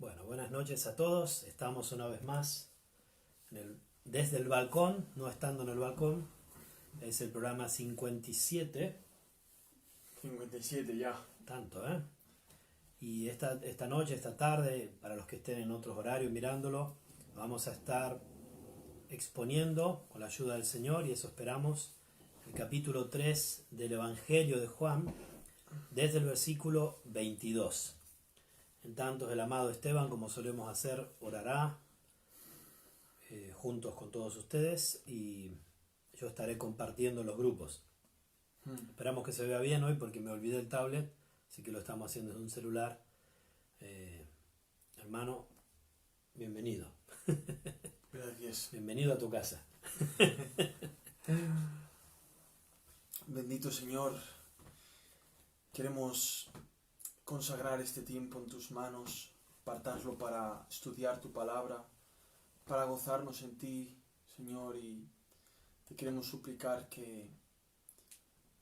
Bueno, buenas noches a todos. Estamos una vez más desde el balcón, no estando en el balcón. Es el programa 57. 57 ya. Tanto, ¿eh? Y esta noche, esta tarde, para los que estén en otros horarios mirándolo, vamos a estar exponiendo, con la ayuda del Señor, y eso esperamos, el capítulo 3 del Evangelio de Juan, desde el versículo 22. En tanto, el amado Esteban, como solemos hacer, orará juntos con todos ustedes y yo estaré compartiendo los grupos. Esperamos que se vea bien hoy porque me olvidé el tablet, así que lo estamos haciendo desde un celular. Hermano, bienvenido. Gracias. Bienvenido a tu casa. Bendito Señor, queremos consagrar este tiempo en tus manos, apartarlo para estudiar tu palabra, para gozarnos en ti, Señor, y te queremos suplicar que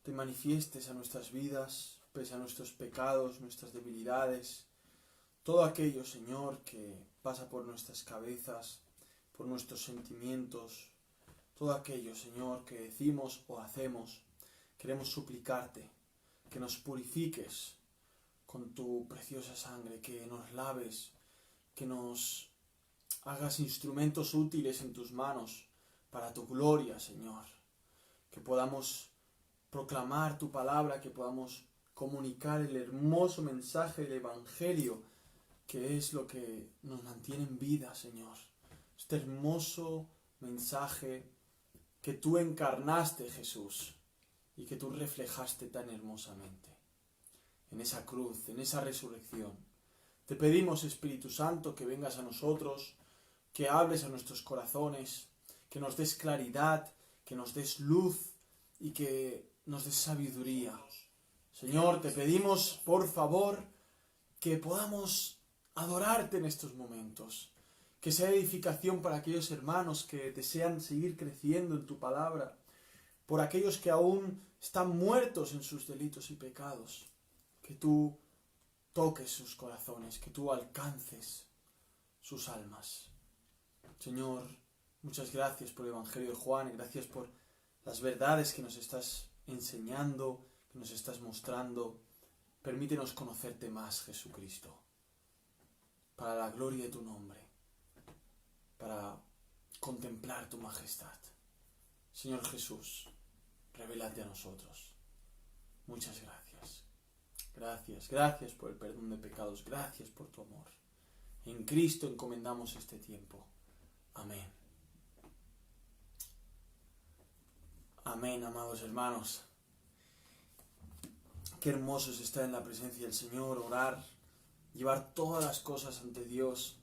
te manifiestes a nuestras vidas, pese a nuestros pecados, nuestras debilidades, todo aquello, Señor, que pasa por nuestras cabezas, por nuestros sentimientos, todo aquello, Señor, que decimos o hacemos, queremos suplicarte que nos purifiques con tu preciosa sangre, que nos laves, que nos hagas instrumentos útiles en tus manos para tu gloria, Señor, que podamos proclamar tu palabra, que podamos comunicar el hermoso mensaje del Evangelio, que es lo que nos mantiene en vida, Señor. Este hermoso mensaje que tú encarnaste, Jesús, y que tú reflejaste tan hermosamente en esa cruz, en esa resurrección. Te pedimos, Espíritu Santo, que vengas a nosotros, que hables a nuestros corazones, que nos des claridad, que nos des luz y que nos des sabiduría. Señor, te pedimos, por favor, que podamos adorarte en estos momentos, que sea edificación para aquellos hermanos que desean seguir creciendo en tu palabra, por aquellos que aún están muertos en sus delitos y pecados, que tú toques sus corazones, que tú alcances sus almas. Señor, muchas gracias por el Evangelio de Juan y gracias por las verdades que nos estás enseñando, que nos estás mostrando. Permítenos conocerte más, Jesucristo, para la gloria de tu nombre, para contemplar tu majestad. Señor Jesús, revélate a nosotros. Muchas gracias. Gracias por el perdón de pecados, gracias por tu amor. En Cristo encomendamos este tiempo. Amén. Amén, amados hermanos. Qué hermoso es estar en la presencia del Señor, orar, llevar todas las cosas ante Dios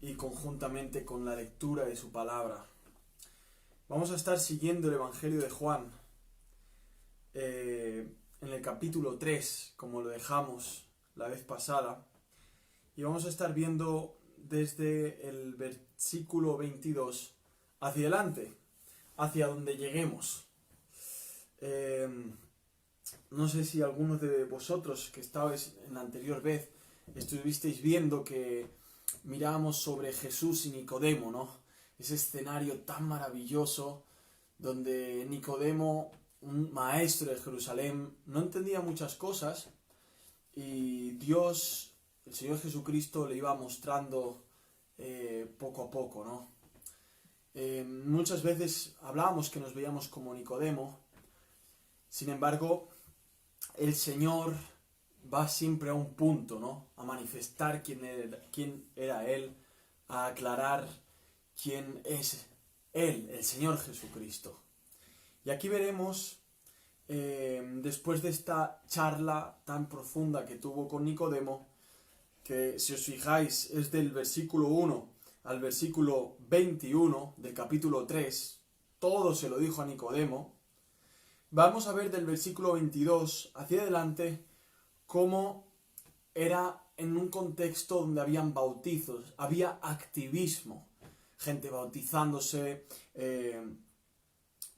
y conjuntamente con la lectura de su palabra. Vamos a estar siguiendo el Evangelio de Juan en el capítulo 3, como lo dejamos la vez pasada, y vamos a estar viendo desde el versículo 22 hacia adelante, hacia donde lleguemos. No sé si algunos de vosotros que estabais en la anterior vez estuvisteis viendo que mirábamos sobre Jesús y Nicodemo, ¿no? Ese escenario tan maravilloso donde Nicodemo, un maestro de Jerusalén, no entendía muchas cosas y Dios, el Señor Jesucristo, le iba mostrando poco a poco, ¿no? Muchas veces hablábamos que nos veíamos como Nicodemo, sin embargo, el Señor va siempre a un punto, ¿no? A manifestar quién era Él, a aclarar quién es Él, el Señor Jesucristo. Y aquí veremos, después de esta charla tan profunda que tuvo con Nicodemo, que si os fijáis es del versículo 1 al versículo 21 del capítulo 3, todo se lo dijo a Nicodemo. Vamos a ver del versículo 22 hacia adelante cómo era en un contexto donde habían bautizos, había activismo, gente bautizándose,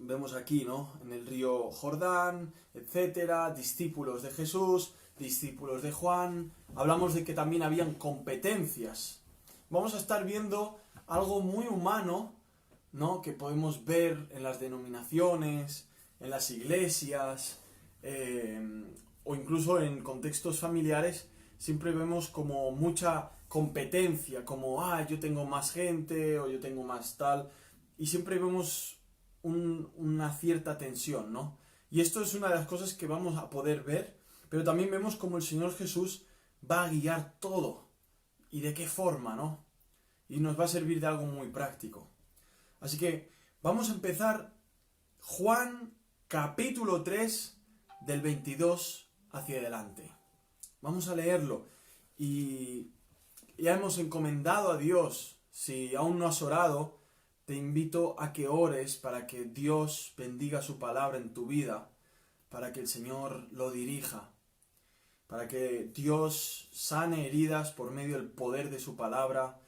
vemos aquí, ¿no? En el río Jordán, etcétera, discípulos de Jesús, discípulos de Juan, hablamos de que también habían competencias. Vamos a estar viendo algo muy humano, ¿no? Que podemos ver en las denominaciones, en las iglesias, o incluso en contextos familiares. Siempre vemos como mucha competencia, como, yo tengo más gente, o yo tengo más tal, y siempre vemos una cierta tensión, ¿no? Y esto es una de las cosas que vamos a poder ver, pero también vemos como el Señor Jesús va a guiar todo, y de qué forma, ¿no? Y nos va a servir de algo muy práctico. Así que vamos a empezar Juan capítulo 3 del 22 hacia adelante. Vamos a leerlo y ya hemos encomendado a Dios. Si aún no has orado, te invito a que ores para que Dios bendiga su palabra en tu vida, para que el Señor lo dirija, para que Dios sane heridas por medio del poder de su palabra,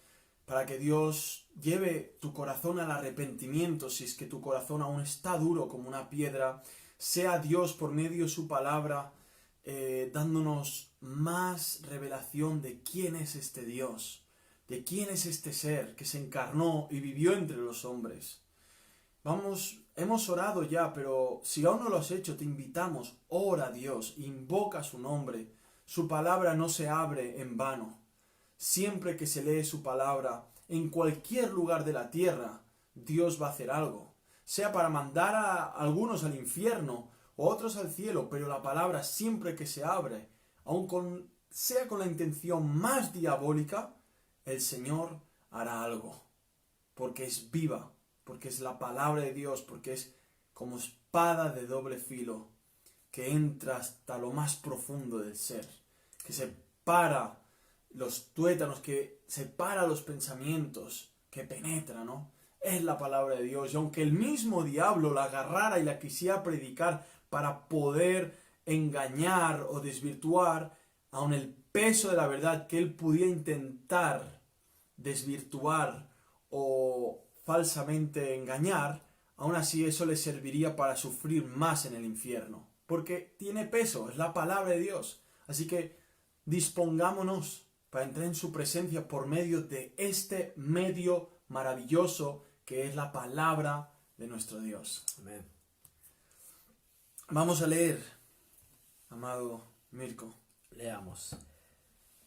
para que Dios lleve tu corazón al arrepentimiento si es que tu corazón aún está duro como una piedra, sea Dios por medio de su palabra dándonos más revelación de quién es este Dios, de quién es este ser que se encarnó y vivió entre los hombres. Hemos orado ya, pero si aún no lo has hecho, te invitamos, ora a Dios, invoca su nombre, su palabra no se abre en vano. Siempre que se lee su palabra, en cualquier lugar de la tierra, Dios va a hacer algo, sea para mandar a algunos al infierno, otros al cielo, pero la palabra siempre que se abre, sea con la intención más diabólica, el Señor hará algo, porque es viva, porque es la palabra de Dios, porque es como espada de doble filo, que entra hasta lo más profundo del ser, que separa los tuétanos, que separa los pensamientos, que penetra, ¿no? Es la palabra de Dios, y aunque el mismo diablo la agarrara y la quisiera predicar para poder engañar o desvirtuar, aun el peso de la verdad que él pudiera intentar desvirtuar o falsamente engañar, aún así eso le serviría para sufrir más en el infierno, porque tiene peso, es la palabra de Dios. Así que dispongámonos para entrar en su presencia por medio de este medio maravilloso que es la palabra de nuestro Dios. Amén. Vamos a leer, amado Mirko. Leamos.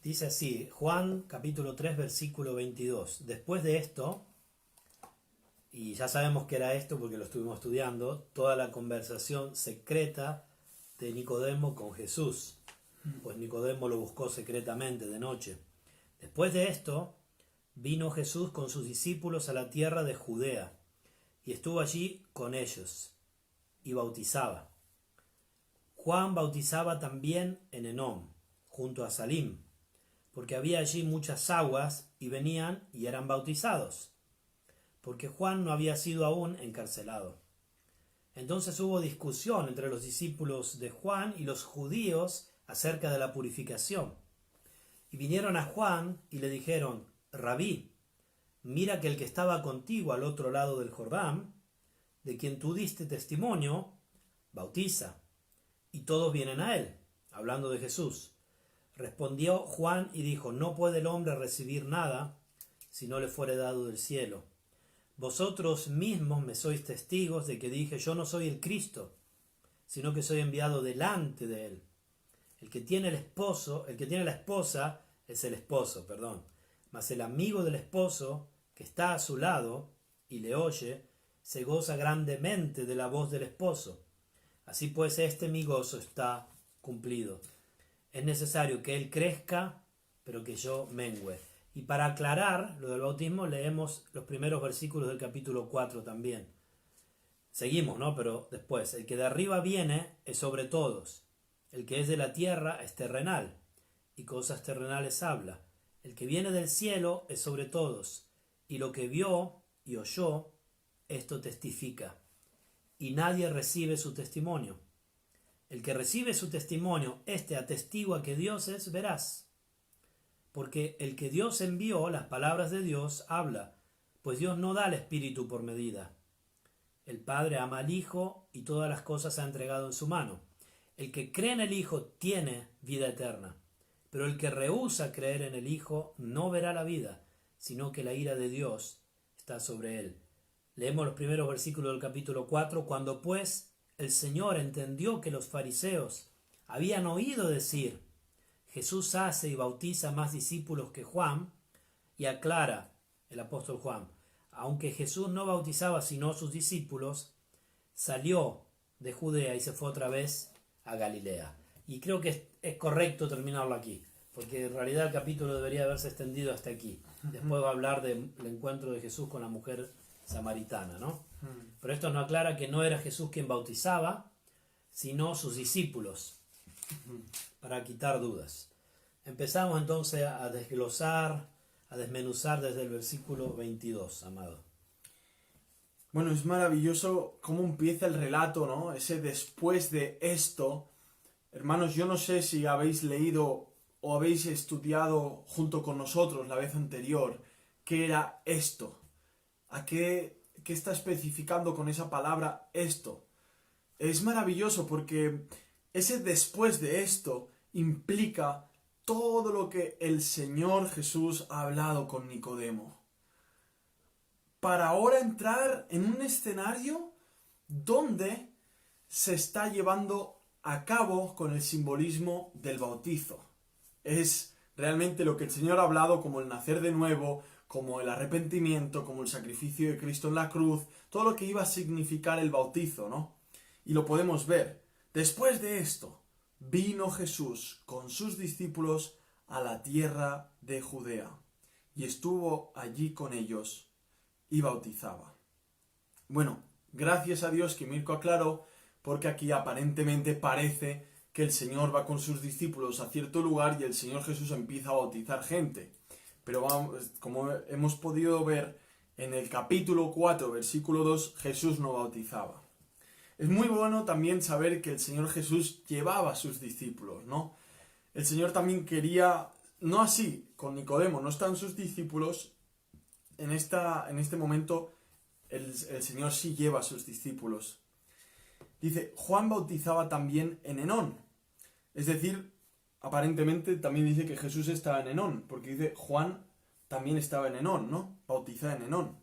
Dice así, Juan capítulo 3 versículo 22. Después de esto, y ya sabemos que era esto porque lo estuvimos estudiando, toda la conversación secreta de Nicodemo con Jesús, pues Nicodemo lo buscó secretamente de noche. Después de esto, vino Jesús con sus discípulos a la tierra de Judea, y estuvo allí con ellos, y bautizaba. Juan bautizaba también en Enón, junto a Salim, porque había allí muchas aguas, y venían y eran bautizados, porque Juan no había sido aún encarcelado. Entonces hubo discusión entre los discípulos de Juan y los judíos acerca de la purificación. Y vinieron a Juan y le dijeron, Rabí, mira que el que estaba contigo al otro lado del Jordán, de quien tú diste testimonio, bautiza, y todos vienen a él, hablando de Jesús. Respondió Juan y dijo, no puede el hombre recibir nada si no le fuere dado del cielo. Vosotros mismos me sois testigos de que dije, yo no soy el Cristo, sino que soy enviado delante de él. El que tiene la esposa es el esposo, mas el amigo del esposo que está a su lado y le oye, se goza grandemente de la voz del esposo. Así pues, mi gozo está cumplido. Es necesario que él crezca, pero que yo mengüe. Y para aclarar lo del bautismo, leemos los primeros versículos del capítulo 4 también. Seguimos, ¿no? Pero después, el que de arriba viene es sobre todos. El que es de la tierra es terrenal, y cosas terrenales habla. El que viene del cielo es sobre todos, y lo que vio y oyó, esto testifica. Y nadie recibe su testimonio. El que recibe su testimonio, atestigua que Dios es veraz. Porque el que Dios envió, las palabras de Dios, habla, pues Dios no da el Espíritu por medida. El Padre ama al Hijo y todas las cosas ha entregado en su mano. El que cree en el Hijo tiene vida eterna, pero el que rehúsa creer en el Hijo no verá la vida, sino que la ira de Dios está sobre él. Leemos los primeros versículos del capítulo 4. Cuando pues el Señor entendió que los fariseos habían oído decir: Jesús hace y bautiza más discípulos que Juan, y aclara el apóstol Juan, aunque Jesús no bautizaba sino sus discípulos, salió de Judea y se fue otra vez a Galilea. Y creo que es correcto terminarlo aquí, porque en realidad el capítulo debería haberse extendido hasta aquí. Después va a hablar del encuentro de Jesús con la mujer samaritana, ¿no? Pero esto nos aclara que no era Jesús quien bautizaba, sino sus discípulos, para quitar dudas. Empezamos entonces a desglosar, a desmenuzar desde el versículo 22, amado. Bueno, es maravilloso cómo empieza el relato, ¿no? Ese después de esto. Hermanos, yo no sé si habéis leído o habéis estudiado junto con nosotros la vez anterior qué era esto. ¿A qué está especificando con esa palabra esto? Es maravilloso porque ese después de esto implica todo lo que el Señor Jesús ha hablado con Nicodemo. Para ahora entrar en un escenario donde se está llevando a cabo con el simbolismo del bautizo. Es realmente lo que el Señor ha hablado como el nacer de nuevo, como el arrepentimiento, como el sacrificio de Cristo en la cruz, todo lo que iba a significar el bautizo, ¿no? Y lo podemos ver. Después de esto, vino Jesús con sus discípulos a la tierra de Judea y estuvo allí con ellos y bautizaba. Bueno, gracias a Dios que Mirko aclaró, porque aquí aparentemente parece que el Señor va con sus discípulos a cierto lugar y el Señor Jesús empieza a bautizar gente. Pero vamos, como hemos podido ver en el capítulo 4, versículo 2, Jesús no bautizaba. Es muy bueno también saber que el Señor Jesús llevaba a sus discípulos, ¿no? El Señor también quería, no así, con Nicodemo, no están sus discípulos. En este momento el Señor sí lleva a sus discípulos. Dice, Juan bautizaba también en Enón. Es decir, aparentemente también dice que Jesús estaba en Enón, porque dice Juan también estaba en Enón, ¿no? Bautizaba en Enón.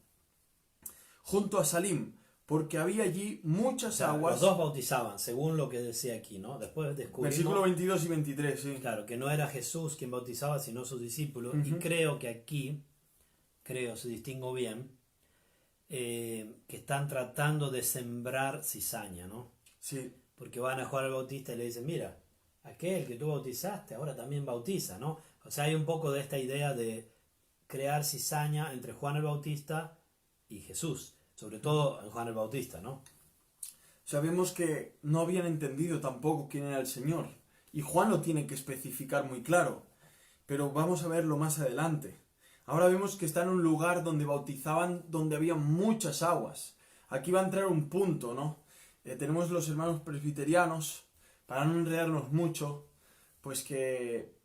Junto a Salim, porque había allí muchas aguas. Los dos bautizaban, según lo que decía aquí, ¿no? Después descubrimos, versículo 22 y 23, sí. Claro, que no era Jesús quien bautizaba, sino sus discípulos. Y creo que aquí, si distingo bien, que están tratando de sembrar cizaña, ¿no? Sí. Porque van a Juan el Bautista y le dicen, mira, aquel que tú bautizaste ahora también bautiza, ¿no? O sea, hay un poco de esta idea de crear cizaña entre Juan el Bautista y Jesús, sobre todo en Juan el Bautista, ¿no? Sabemos que no habían entendido tampoco quién era el Señor, y Juan lo tiene que especificar muy claro, pero vamos a verlo más adelante. Ahora vemos que está en un lugar donde bautizaban, donde había muchas aguas. Aquí va a entrar un punto, ¿no? Tenemos los hermanos presbiterianos, para no enredarnos mucho, pues que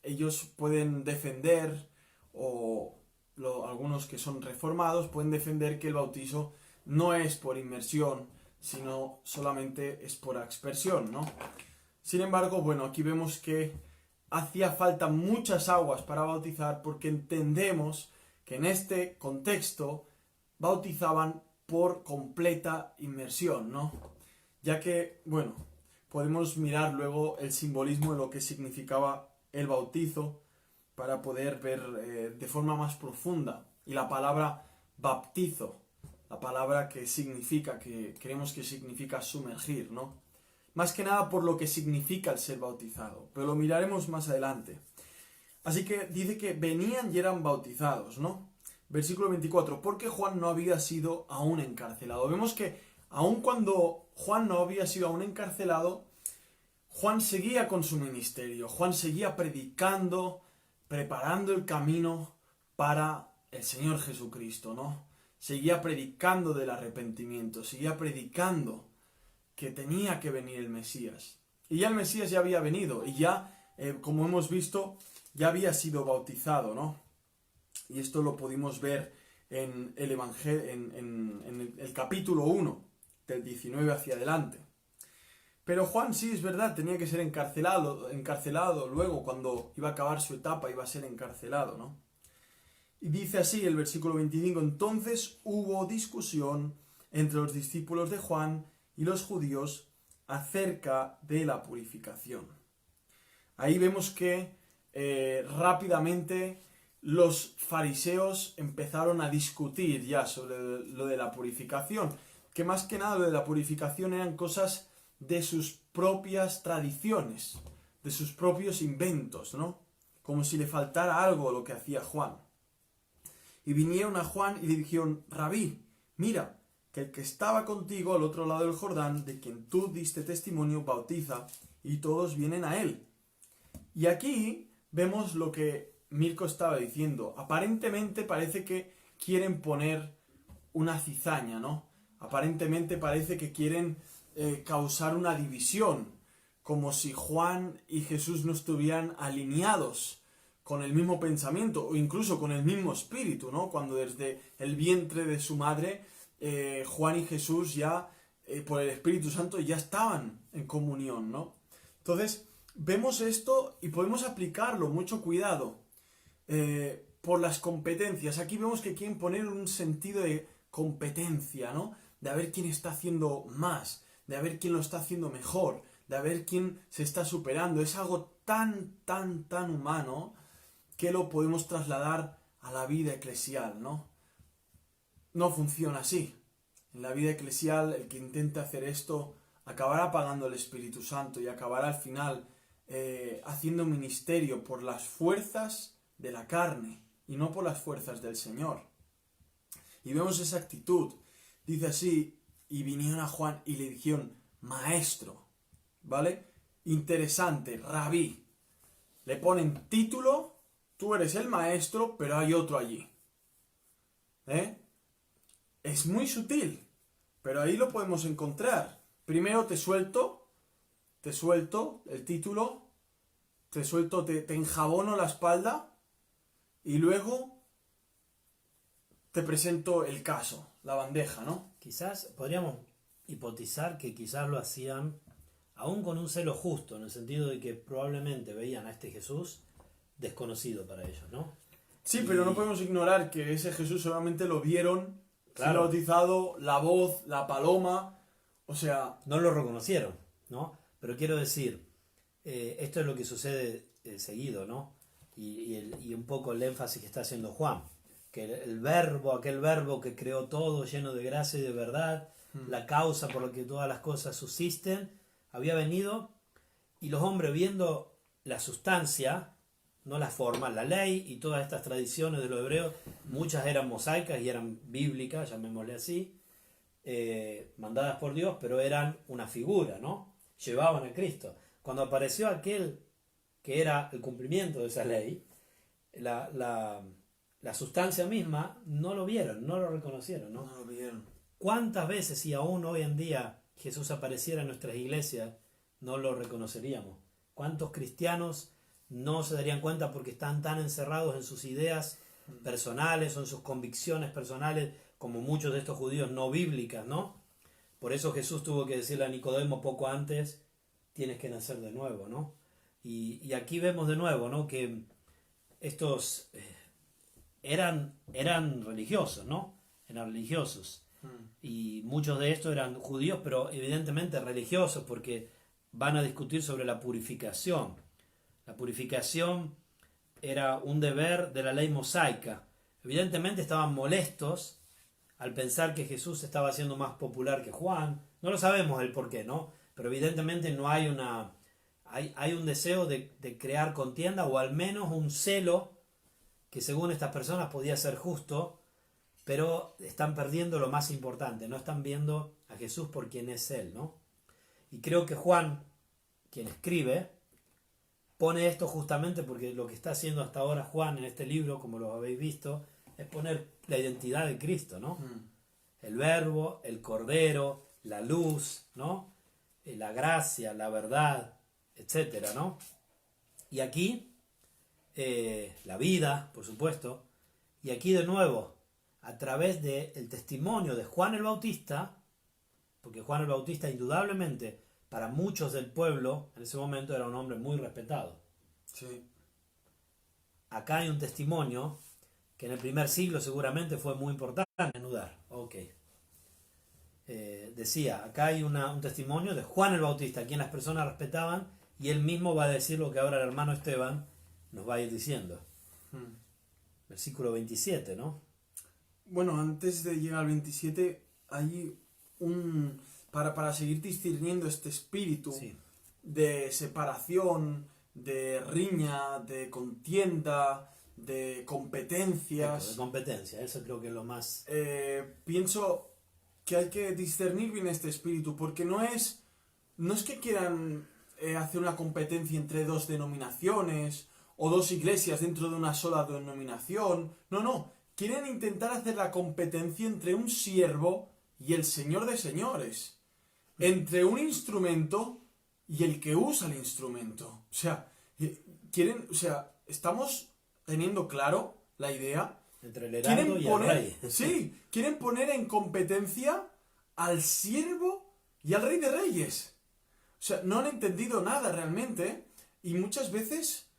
ellos pueden defender, o algunos que son reformados pueden defender que el bautizo no es por inmersión, sino solamente es por aspersión, ¿no? Sin embargo, bueno, aquí vemos que hacía falta muchas aguas para bautizar, porque entendemos que en este contexto bautizaban por completa inmersión, ¿no? Ya que, bueno, podemos mirar luego el simbolismo de lo que significaba el bautizo para poder ver de forma más profunda. Y la palabra baptizo, la palabra que significa, que creemos que significa sumergir, ¿no? Más que nada por lo que significa el ser bautizado, pero lo miraremos más adelante. Así que dice que venían y eran bautizados, ¿no? Versículo 24, porque Juan no había sido aún encarcelado. Vemos que aun cuando Juan no había sido aún encarcelado, Juan seguía con su ministerio, Juan seguía predicando, preparando el camino para el Señor Jesucristo, ¿no? Seguía predicando del arrepentimiento, seguía predicando que tenía que venir el Mesías. Y ya el Mesías ya había venido, y ya, como hemos visto, ya había sido bautizado, ¿no? Y esto lo pudimos ver en el Evangelio, en el capítulo 1, del 19 hacia adelante. Pero Juan sí, es verdad, tenía que ser encarcelado luego, cuando iba a acabar su etapa, iba a ser encarcelado, ¿no? Y dice así el versículo 25, entonces hubo discusión entre los discípulos de Juan y los judíos acerca de la purificación. Ahí vemos que rápidamente los fariseos empezaron a discutir ya sobre lo de la purificación, que más que nada lo de la purificación eran cosas de sus propias tradiciones, de sus propios inventos, ¿no? Como si le faltara algo a lo que hacía Juan. Y vinieron a Juan y le dijeron, Rabí, mira, que el que estaba contigo al otro lado del Jordán, de quien tú diste testimonio, bautiza, y todos vienen a él. Y aquí vemos lo que Mirko estaba diciendo. Aparentemente parece que quieren poner una cizaña, ¿no? Aparentemente parece que quieren causar una división, como si Juan y Jesús no estuvieran alineados con el mismo pensamiento o incluso con el mismo espíritu, ¿no? Cuando desde el vientre de su madre Juan y Jesús ya por el Espíritu Santo ya estaban en comunión, ¿no? Entonces vemos esto y podemos aplicarlo, mucho cuidado, por las competencias. Aquí vemos que quieren poner un sentido de competencia, ¿no? De a ver quién está haciendo más, de a ver quién lo está haciendo mejor, de a ver quién se está superando. Es algo tan humano que lo podemos trasladar a la vida eclesial, ¿no? No funciona así. En la vida eclesial, el que intente hacer esto acabará pagando el Espíritu Santo y acabará al final haciendo ministerio por las fuerzas de la carne y no por las fuerzas del Señor. Y vemos esa actitud. Dice así, y vinieron a Juan y le dijeron, maestro, ¿vale? Interesante, rabí. Le ponen título, tú eres el maestro, pero hay otro allí. Es muy sutil, pero ahí lo podemos encontrar. Primero te suelto el título, te enjabono la espalda y luego te presento el caso, la bandeja, ¿no? Quizás podríamos hipotizar que quizás lo hacían aún con un celo justo, en el sentido de que probablemente veían a este Jesús desconocido para ellos, ¿no? Sí, pero no podemos ignorar que ese Jesús solamente lo vieron, claro, bautizado, la voz, la paloma, o sea... No lo reconocieron, ¿no? Pero quiero decir, esto es lo que sucede seguido, ¿no? Y un poco el énfasis que está haciendo Juan, que el verbo, aquel verbo que creó todo lleno de gracia y de verdad, la causa por la que todas las cosas subsisten, había venido y los hombres viendo la sustancia, no la forma, la ley y todas estas tradiciones de los hebreos, muchas eran mosaicas y eran bíblicas, llamémosle así, mandadas por Dios, pero eran una figura, ¿no? Llevaban a Cristo. Cuando apareció aquel que era el cumplimiento de esa ley, la sustancia misma, no lo vieron, no lo reconocieron, ¿no? No lo vieron. ¿Cuántas veces, si aún hoy en día Jesús apareciera en nuestras iglesias, no lo reconoceríamos? ¿Cuántos cristianos no se darían cuenta porque están tan encerrados en sus ideas personales o en sus convicciones personales, como muchos de estos judíos no bíblicas, ¿no? Por eso Jesús tuvo que decirle a Nicodemo poco antes, tienes que nacer de nuevo, ¿no? Y aquí vemos de nuevo, ¿no? Que estos eran religiosos, ¿no? Eran religiosos. Y muchos de estos eran judíos, pero evidentemente religiosos, porque van a discutir sobre la purificación. La purificación era un deber de la ley mosaica. Evidentemente estaban molestos al pensar que Jesús estaba siendo más popular que Juan. No lo sabemos el por qué, ¿no? Pero evidentemente no hay hay un deseo de crear contienda, o al menos un celo que según estas personas podía ser justo, pero están perdiendo lo más importante, no están viendo a Jesús por quien es Él, ¿no? Y creo que Juan, quien escribe, pone esto justamente porque lo que está haciendo hasta ahora Juan en este libro, como lo habéis visto, es poner la identidad de Cristo, ¿no? El verbo, el cordero, la luz, ¿no? La gracia, la verdad, etcétera, ¿no? Y aquí, la vida, por supuesto, y aquí de nuevo, a través del testimonio de Juan el Bautista, porque Juan el Bautista indudablemente para muchos del pueblo en ese momento era un hombre muy respetado. Sí. Acá hay un testimonio que en el primer siglo seguramente fue muy importante anudar. Ok. Decía, acá hay un testimonio de Juan el Bautista, a quien las personas respetaban, y él mismo va a decir lo que ahora el hermano Esteban nos va a ir diciendo. Versículo 27, ¿no? Bueno, antes de llegar al 27, hay para seguir discerniendo este espíritu Sí. de separación, de riña, de contienda, de competencias. De competencia, eso creo que es lo más... Pienso que hay que discernir bien este espíritu, porque no es que quieran hacer una competencia entre dos denominaciones o dos iglesias dentro de una sola denominación. No. Quieren intentar hacer la competencia entre un siervo y el Señor de señores. Entre un instrumento y el que usa el instrumento. O sea, estamos teniendo claro la idea. Entre el heraldo y el rey. Sí, quieren poner en competencia al siervo y al rey de reyes. O sea, no han entendido nada realmente. Y muchas veces,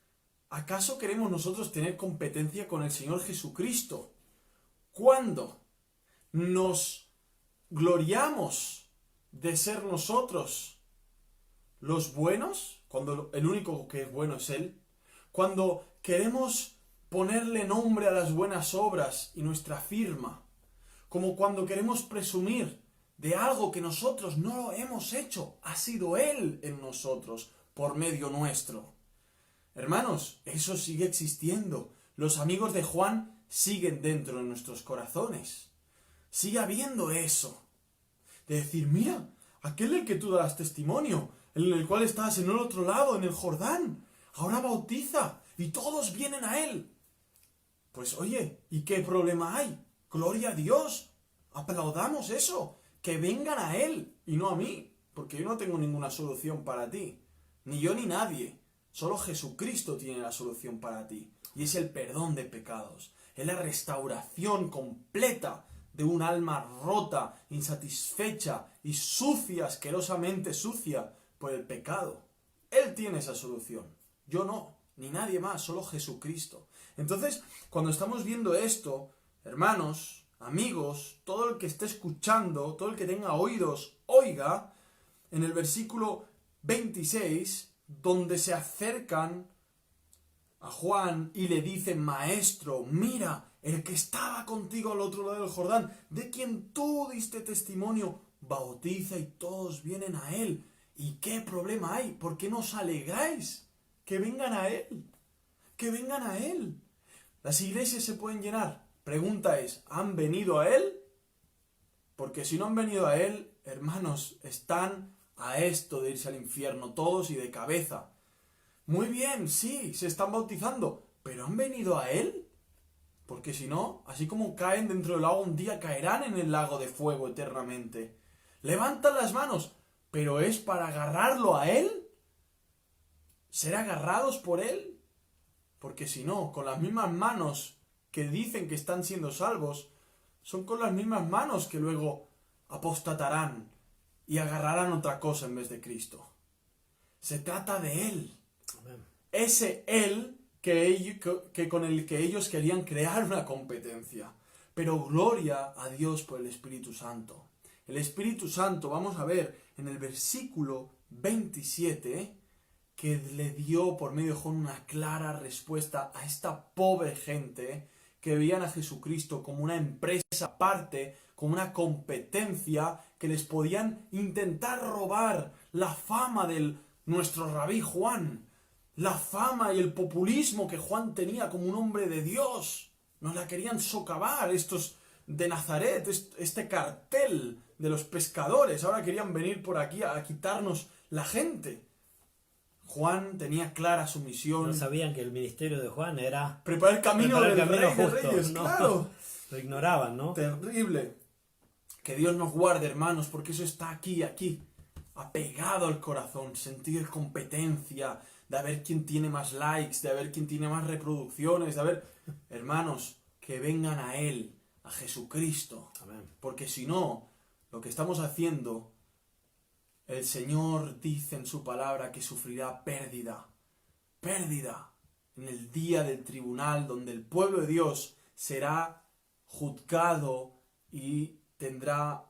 ¿acaso queremos nosotros tener competencia con el Señor Jesucristo? ¿Cuándo nos gloriamos de ser nosotros los buenos? Cuando el único que es bueno es Él. Cuando queremos ponerle nombre a las buenas obras y nuestra firma, como cuando queremos presumir de algo que nosotros no hemos hecho, ha sido Él en nosotros, por medio nuestro. Hermanos, eso sigue existiendo. Los amigos de Juan siguen dentro de nuestros corazones. Sigue habiendo eso. De decir, mira, aquel del que tú das testimonio, en el cual estás en el otro lado, en el Jordán, ahora bautiza y todos vienen a Él. Pues oye, ¿y qué problema hay? Gloria a Dios. Aplaudamos eso. Que vengan a Él y no a mí. Porque yo no tengo ninguna solución para ti. Ni yo ni nadie. Solo Jesucristo tiene la solución para ti. Y es el perdón de pecados. Es la restauración completa de un alma rota, insatisfecha y sucia, asquerosamente sucia por el pecado. Él tiene esa solución. Yo no. Ni nadie más. Solo Jesucristo. Entonces, cuando estamos viendo esto, hermanos, amigos, todo el que esté escuchando, todo el que tenga oídos, oiga, en el versículo 26, donde se acercan a Juan y le dicen, maestro, mira, el que estaba contigo al otro lado del Jordán, de quien tú diste testimonio, bautiza y todos vienen a él. ¿Y qué problema hay? ¿Por qué no os alegráis? Que vengan a él. Que vengan a Él. Las iglesias se pueden llenar. Pregunta es, ¿han venido a Él? Porque si no han venido a Él, hermanos, están a esto de irse al infierno todos y de cabeza. Muy bien, sí, se están bautizando, pero ¿han venido a Él? Porque si no, así como caen dentro del lago un día, caerán en el lago de fuego eternamente. Levantan las manos, pero ¿es para agarrarlo a Él? ¿Ser agarrados por Él? Porque si no, con las mismas manos que dicen que están siendo salvos, son con las mismas manos que luego apostatarán y agarrarán otra cosa en vez de Cristo. Se trata de Él. Amén. Ese Él que con el que ellos querían crear una competencia. Pero gloria a Dios por el Espíritu Santo. El Espíritu Santo, vamos a ver en el versículo 27, que le dio por medio de Juan una clara respuesta a esta pobre gente que veían a Jesucristo como una empresa aparte, como una competencia, que les podían intentar robar la fama de nuestro rabí Juan, la fama y el populismo que Juan tenía como un hombre de Dios. Nos la querían socavar estos de Nazaret, este cartel de los pescadores. Ahora querían venir por aquí a quitarnos la gente. Juan tenía clara su misión. No sabían que el ministerio de Juan era preparar el camino del Rey de Reyes, no, claro. Lo ignoraban, ¿no? Terrible. Que Dios nos guarde, hermanos, porque eso está aquí, apegado al corazón. Sentir competencia, de ver quién tiene más likes, de ver quién tiene más reproducciones, de ver... Hermanos, que vengan a Él, a Jesucristo. Amén. Porque si no, lo que estamos haciendo El Señor dice en su palabra que sufrirá pérdida, pérdida en el día del tribunal donde el pueblo de Dios será juzgado y tendrá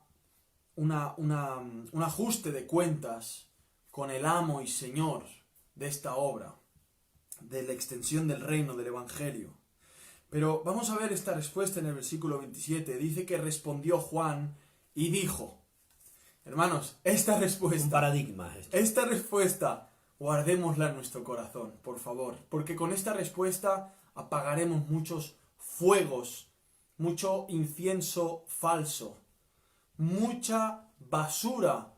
un ajuste de cuentas con el amo y Señor de esta obra, de la extensión del reino del Evangelio. Pero vamos a ver esta respuesta en el versículo 27. Dice que respondió Juan y dijo. Hermanos, esta respuesta... Un paradigma esto. Esta respuesta, guardémosla en nuestro corazón, por favor. Porque con esta respuesta apagaremos muchos fuegos, mucho incienso falso, mucha basura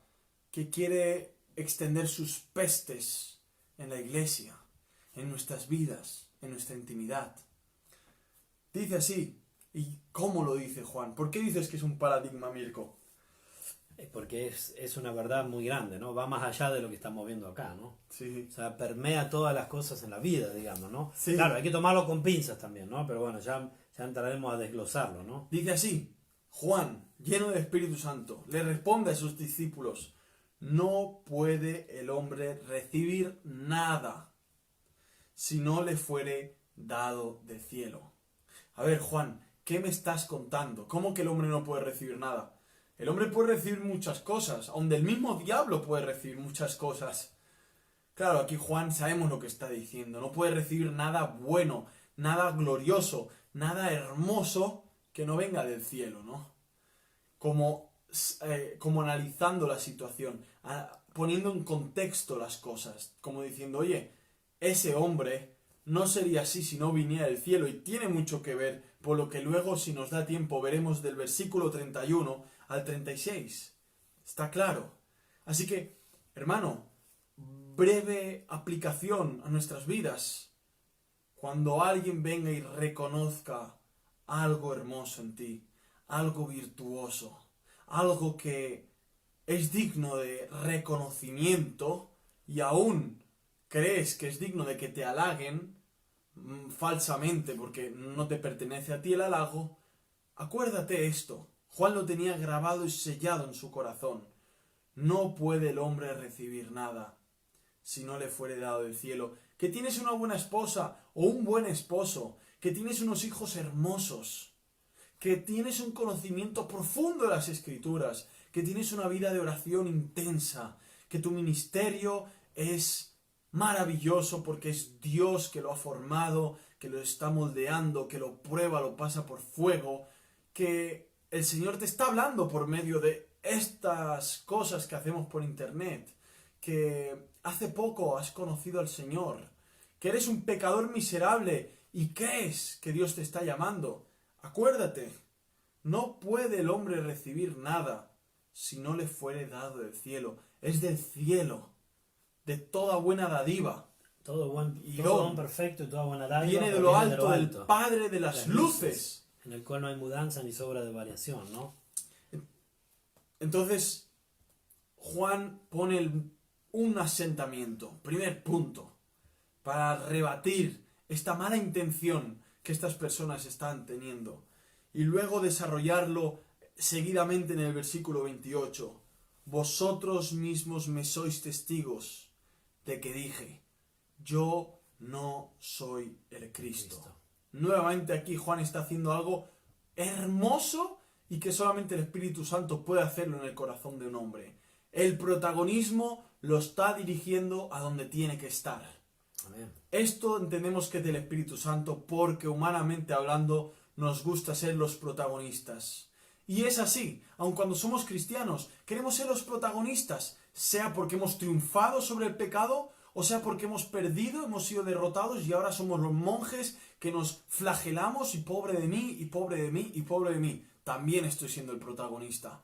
que quiere extender sus pestes en la iglesia, en nuestras vidas, en nuestra intimidad. Dice así. ¿Y cómo lo dice Juan? ¿Por qué dices que es un paradigma, Mirko? Porque es una verdad muy grande, ¿no? Va más allá de lo que estamos viendo acá, ¿no? Sí. O sea, permea todas las cosas en la vida, digamos, ¿no? Sí. Claro, hay que tomarlo con pinzas también, ¿no? Pero bueno, ya entraremos a desglosarlo, ¿no? Dice así, Juan, lleno del Espíritu Santo, le responde a sus discípulos, no puede el hombre recibir nada si no le fuere dado del cielo. A ver, Juan, ¿qué me estás contando? ¿Cómo que el hombre no puede recibir nada? El hombre puede recibir muchas cosas, aun del mismo diablo puede recibir muchas cosas. Claro, aquí Juan sabemos lo que está diciendo, no puede recibir nada bueno, nada glorioso, nada hermoso que no venga del cielo, ¿no? Como analizando la situación, poniendo en contexto las cosas, como diciendo, oye, ese hombre no sería así si no viniera del cielo, y tiene mucho que ver, por lo que luego, si nos da tiempo, veremos del versículo 31 al 36. Está claro. Así que, hermano, breve aplicación a nuestras vidas. Cuando alguien venga y reconozca algo hermoso en ti, algo virtuoso, algo que es digno de reconocimiento y aún crees que es digno de que te halaguen falsamente porque no te pertenece a ti el halago, acuérdate esto. Juan lo tenía grabado y sellado en su corazón. No puede el hombre recibir nada si no le fuere dado del cielo. Que tienes una buena esposa o un buen esposo, que tienes unos hijos hermosos, que tienes un conocimiento profundo de las Escrituras, que tienes una vida de oración intensa, que tu ministerio es maravilloso porque es Dios que lo ha formado, que lo está moldeando, que lo prueba, lo pasa por fuego, que el Señor te está hablando por medio de estas cosas que hacemos por internet, que hace poco has conocido al Señor, que eres un pecador miserable y crees que Dios te está llamando. Acuérdate, no puede el hombre recibir nada si no le fuere dado del cielo. Es del cielo, de toda buena dádiva. Todo Y don perfecto y toda buena dádiva viene de lo alto, del Padre de las luces, en el cual no hay mudanza ni sobra de variación, ¿no? Entonces, Juan pone un asentamiento, primer punto, para rebatir esta mala intención que estas personas están teniendo. Y luego desarrollarlo seguidamente en el versículo 28. Vosotros mismos me sois testigos de que dije, yo no soy el Cristo. Nuevamente aquí Juan está haciendo algo hermoso y que solamente el Espíritu Santo puede hacerlo en el corazón de un hombre. El protagonismo lo está dirigiendo a donde tiene que estar. Amén. Esto entendemos que es del Espíritu Santo porque humanamente hablando nos gusta ser los protagonistas. Y es así, aun cuando somos cristianos, queremos ser los protagonistas, sea porque hemos triunfado sobre el pecado, o sea porque hemos perdido, hemos sido derrotados y ahora somos los monjes que nos flagelamos y pobre de mí, y pobre de mí, y pobre de mí. También estoy siendo el protagonista.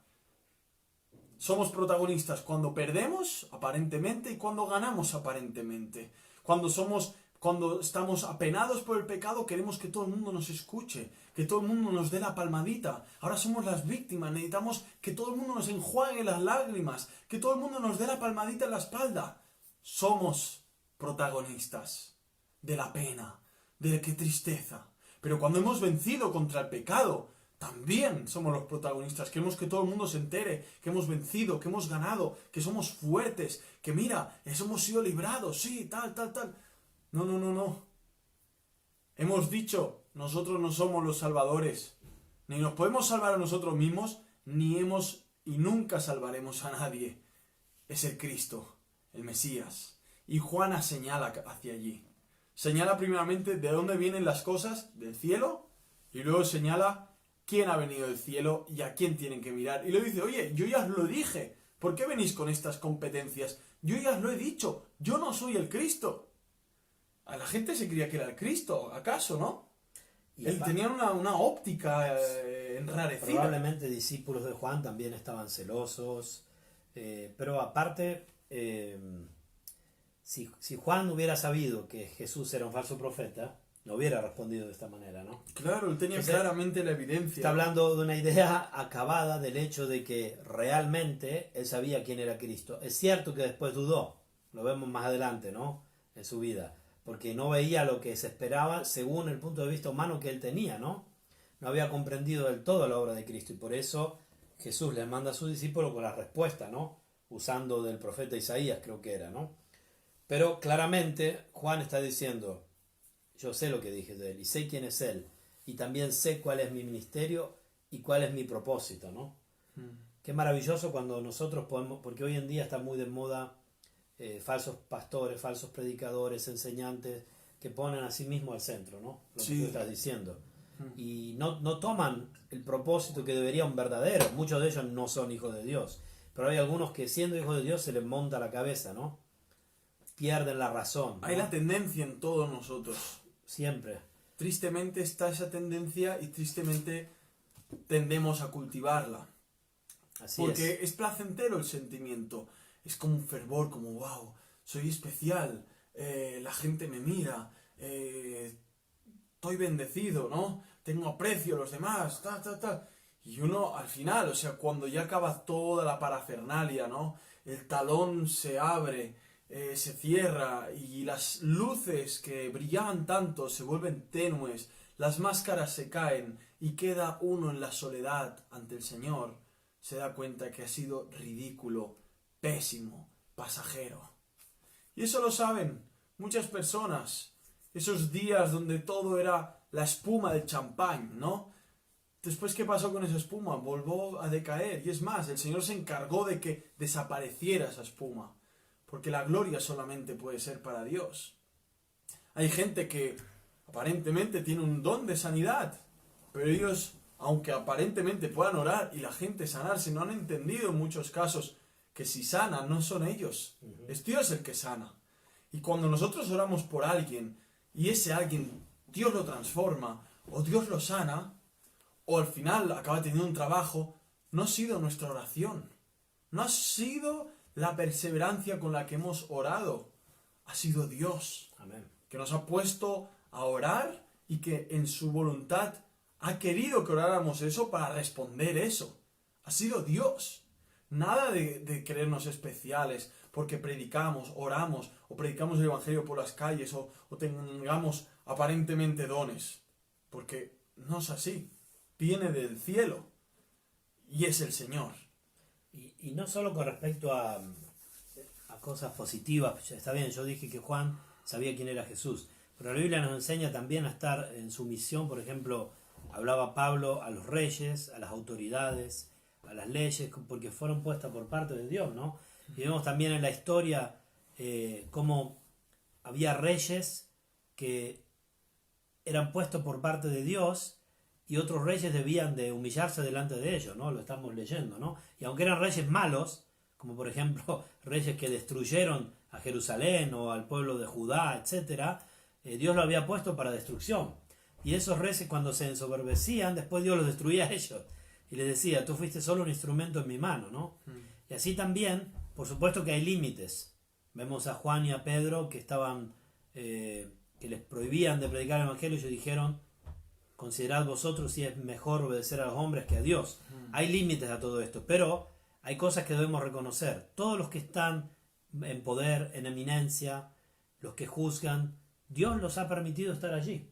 Somos protagonistas cuando perdemos, aparentemente, y cuando ganamos, aparentemente. Cuando estamos apenados por el pecado, queremos que todo el mundo nos escuche, que todo el mundo nos dé la palmadita. Ahora somos las víctimas, necesitamos que todo el mundo nos enjuague las lágrimas, que todo el mundo nos dé la palmadita en la espalda. Somos protagonistas de la pena, de qué tristeza. Pero cuando hemos vencido contra el pecado, también somos los protagonistas. Queremos que todo el mundo se entere, que hemos vencido, que hemos ganado, que somos fuertes, que mira, hemos sido librados, sí, tal, tal, tal. No, no, no, no. Hemos dicho, nosotros no somos los salvadores. Ni nos podemos salvar a nosotros mismos, ni hemos y nunca salvaremos a nadie. Es el Cristo, el Mesías. Y Juana señala hacia allí. Señala primeramente de dónde vienen las cosas, del cielo, y luego señala quién ha venido del cielo y a quién tienen que mirar. Y luego dice, oye, yo ya os lo dije, ¿por qué venís con estas competencias? Yo ya os lo he dicho, yo no soy el Cristo. A la gente se creía que era el Cristo, ¿acaso, no? Él tenía una óptica enrarecida. Probablemente discípulos de Juan también estaban celosos, pero aparte, si Juan hubiera sabido que Jesús era un falso profeta, no hubiera respondido de esta manera, ¿no? Claro, él tenía claramente la evidencia. Está hablando de una idea acabada del hecho de que realmente él sabía quién era Cristo. Es cierto que después dudó, lo vemos más adelante, ¿no? En su vida, porque no veía lo que se esperaba según el punto de vista humano que él tenía, ¿no? No había comprendido del todo la obra de Cristo y por eso Jesús les manda a sus discípulos con la respuesta, ¿no? Usando del profeta Isaías, creo que era, ¿no? Pero claramente Juan está diciendo, yo sé lo que dije de él y sé quién es él y también sé cuál es mi ministerio y cuál es mi propósito, ¿no? Qué maravilloso cuando nosotros podemos, porque hoy en día está muy de moda falsos pastores, falsos predicadores, enseñantes que ponen a sí mismos al centro, ¿no? Lo que tú estás diciendo. Y no toman el propósito que debería un verdadero. Muchos de ellos no son hijos de Dios. Pero hay algunos que siendo hijos de Dios se les monta la cabeza, ¿no? Pierden la razón, ¿no? Hay la tendencia en todos nosotros. Siempre. Tristemente está esa tendencia y tristemente tendemos a cultivarla. Así Porque es placentero el sentimiento. Es como un fervor, como wow, soy especial, la gente me mira, estoy bendecido, ¿no? Tengo aprecio a los demás, Y uno al final, o sea, cuando ya acaba toda la parafernalia, ¿no? El talón se abre, se cierra y las luces que brillaban tanto se vuelven tenues, las máscaras se caen y queda uno en la soledad ante el Señor, se da cuenta que ha sido ridículo, pésimo, pasajero. Y eso lo saben muchas personas. Esos días donde todo era la espuma del champán, ¿no? Después, ¿qué pasó con esa espuma? Volvió a decaer. Y es más, el Señor se encargó de que desapareciera esa espuma. Porque la gloria solamente puede ser para Dios. Hay gente que aparentemente tiene un don de sanidad, pero ellos, aunque aparentemente puedan orar y la gente sanarse, no han entendido en muchos casos que si sanan no son ellos, es Dios el que sana. Y cuando nosotros oramos por alguien y ese alguien Dios lo transforma o Dios lo sana o al final acaba teniendo un trabajo, no ha sido nuestra oración, no ha sido la perseverancia con la que hemos orado, ha sido Dios. Amén. Que nos ha puesto a orar y que en su voluntad ha querido que oráramos eso para responder eso. Ha sido Dios. Nada de creernos especiales porque predicamos, oramos o predicamos el Evangelio por las calles o tengamos aparentemente dones. Porque no es así. Viene del cielo y es el Señor. Y no solo con respecto a cosas positivas. Está bien, yo dije que Juan sabía quién era Jesús. Pero la Biblia nos enseña también a estar en sumisión. Por ejemplo, hablaba Pablo a los reyes, a las autoridades, a las leyes, porque fueron puestas por parte de Dios, ¿no? Y vemos también en la historia cómo había reyes que eran puestos por parte de Dios y otros reyes debían de humillarse delante de ellos, ¿no? Lo estamos leyendo, ¿no? Y aunque eran reyes malos, como por ejemplo reyes que destruyeron a Jerusalén o al pueblo de Judá, etc., Dios lo había puesto para destrucción. Y esos reyes cuando se ensoberbecían, después Dios los destruía a ellos. Y les decía, tú fuiste solo un instrumento en mi mano, ¿no? Y así también, por supuesto que hay límites. Vemos a Juan y a Pedro que estaban, que les prohibían de predicar el Evangelio y ellos dijeron, considerad vosotros si es mejor obedecer a los hombres que a Dios. Hay límites a todo esto, pero hay cosas que debemos reconocer. Todos los que están en poder, en eminencia, los que juzgan, Dios los ha permitido estar allí.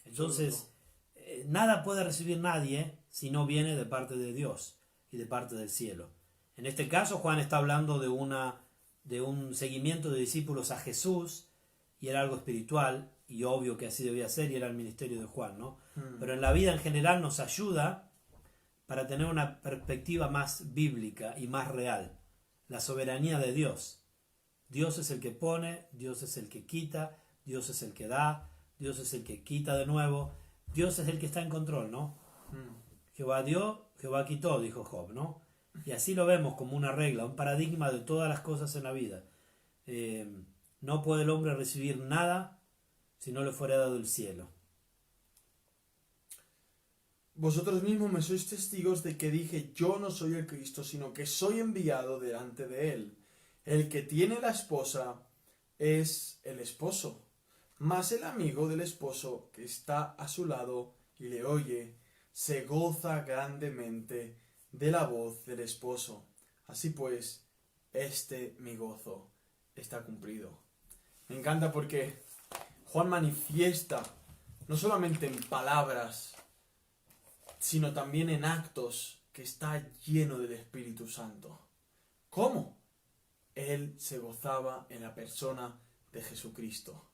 Entonces, nada puede recibir nadie si no viene de parte de Dios y de parte del cielo. En este caso Juan está hablando de un seguimiento de discípulos a Jesús, y era algo espiritual, y obvio que así debía ser, y era el ministerio de Juan, ¿no? Pero en la vida en general nos ayuda para tener una perspectiva más bíblica y más real. La soberanía de Dios. Dios es el que pone, Dios es el que quita, Dios es el que da, Dios es el que quita de nuevo. Dios es el que está en control, ¿no? Jehová dio, Jehová quitó, dijo Job, ¿no? Y así lo vemos como una regla, un paradigma de todas las cosas en la vida. No puede el hombre recibir nada si no le fuera dado el cielo. Vosotros mismos me sois testigos de que dije, yo no soy el Cristo, sino que soy enviado delante de él. El que tiene la esposa es el esposo, mas el amigo del esposo que está a su lado y le oye, se goza grandemente de la voz del esposo. Así pues, mi gozo está cumplido. Me encanta porque Juan manifiesta, no solamente en palabras, sino también en actos, que está lleno del Espíritu Santo. ¿Cómo? Él se gozaba en la persona de Jesucristo.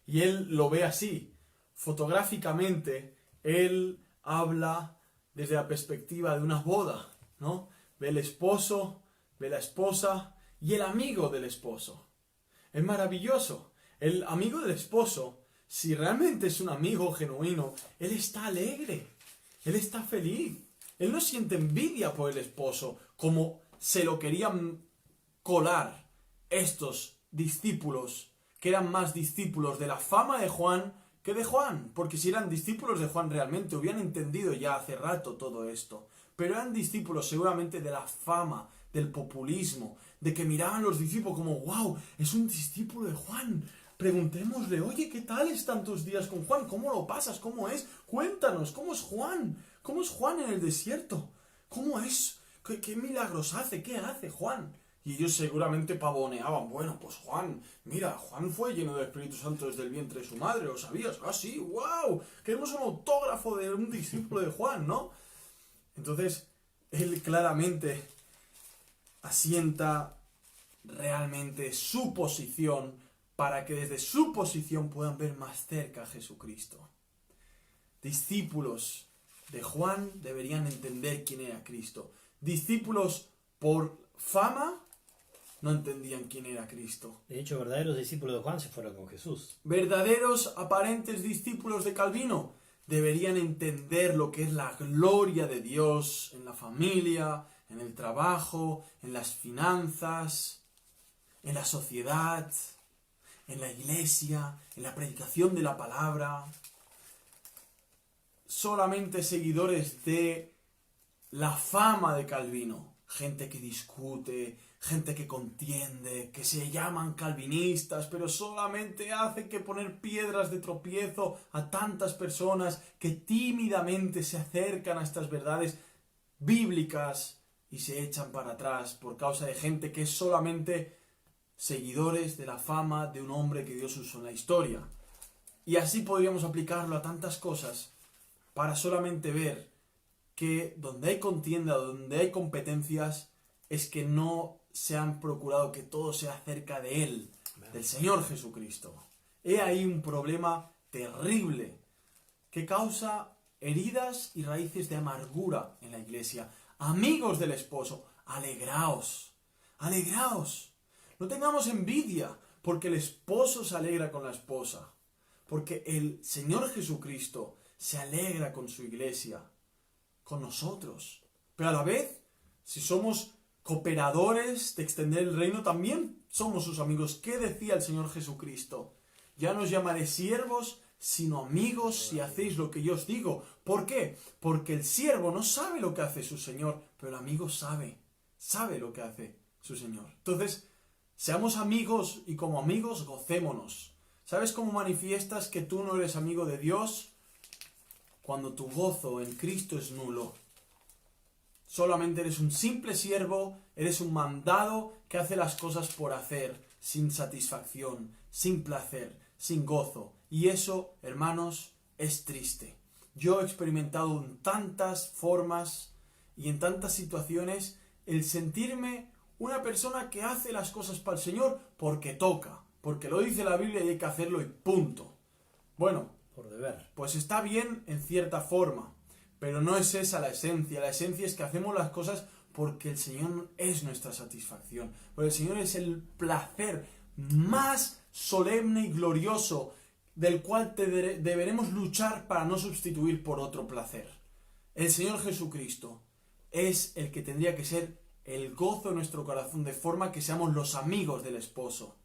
Y él lo ve así. Fotográficamente, él habla desde la perspectiva de una boda, ¿no? Ve el esposo, ve la esposa y el amigo del esposo. Es maravilloso. El amigo del esposo, si realmente es un amigo genuino, él está alegre, él está feliz. Él no siente envidia por el esposo, como se lo querían colar estos discípulos, que eran más discípulos de la fama de Juan que de Juan, porque si eran discípulos de Juan realmente hubieran entendido ya hace rato todo esto, pero eran discípulos seguramente de la fama, del populismo, de que miraban los discípulos como, wow, es un discípulo de Juan, preguntémosle, oye, ¿qué tal están tus días con Juan? ¿Cómo lo pasas? ¿Cómo es? Cuéntanos, ¿cómo es Juan? ¿Cómo es Juan en el desierto? ¿Cómo es? ¿Qué milagros hace? ¿Qué hace Juan? Y ellos seguramente pavoneaban, bueno, pues Juan, mira, Juan fue lleno del Espíritu Santo desde el vientre de su madre, ¿lo sabías? Ah, sí, wow, queremos un autógrafo de un discípulo de Juan, ¿no? Entonces, él claramente asienta realmente su posición para que desde su posición puedan ver más cerca a Jesucristo. Discípulos de Juan deberían entender quién era Cristo. Discípulos por fama no entendían quién era Cristo. De hecho, verdaderos discípulos de Juan se fueron con Jesús. Verdaderos aparentes discípulos de Calvino deberían entender lo que es la gloria de Dios en la familia, en el trabajo, en las finanzas, en la sociedad, en la iglesia, en la predicación de la palabra. Solamente seguidores de la fama de Calvino, gente que discute, gente que contiende, que se llaman calvinistas, pero solamente hace que poner piedras de tropiezo a tantas personas que tímidamente se acercan a estas verdades bíblicas y se echan para atrás por causa de gente que es solamente seguidores de la fama de un hombre que Dios usó en la historia. Y así podríamos aplicarlo a tantas cosas para solamente ver que donde hay contienda, donde hay competencias, es que no se han procurado que todo sea acerca de Él, del Señor Jesucristo. He ahí un problema terrible que causa heridas y raíces de amargura en la iglesia. Amigos del esposo, alegraos, alegraos. No tengamos envidia, porque el esposo se alegra con la esposa, porque el Señor Jesucristo se alegra con su iglesia, con nosotros. Pero a la vez, si somos cooperadores de extender el reino, también somos sus amigos. ¿Qué decía el Señor Jesucristo? Ya no os llamaré siervos, sino amigos, si hacéis lo que yo os digo. ¿Por qué? Porque el siervo no sabe lo que hace su Señor, pero el amigo sabe lo que hace su Señor. Entonces, seamos amigos y como amigos gocémonos. ¿Sabes cómo manifiestas que tú no eres amigo de Dios? Cuando tu gozo en Cristo es nulo. Solamente eres un simple siervo, eres un mandado que hace las cosas por hacer, sin satisfacción, sin placer, sin gozo. Y eso, hermanos, es triste. Yo he experimentado en tantas formas y en tantas situaciones el sentirme una persona que hace las cosas para el Señor porque toca, porque lo dice la Biblia y hay que hacerlo y punto. Bueno, por deber. Pues está bien en cierta forma, pero no es esa la esencia. La esencia es que hacemos las cosas porque el Señor es nuestra satisfacción, porque el Señor es el placer más solemne y glorioso del cual deberemos luchar para no sustituir por otro placer. El Señor Jesucristo es el que tendría que ser el gozo de nuestro corazón, de forma que seamos los amigos del esposo,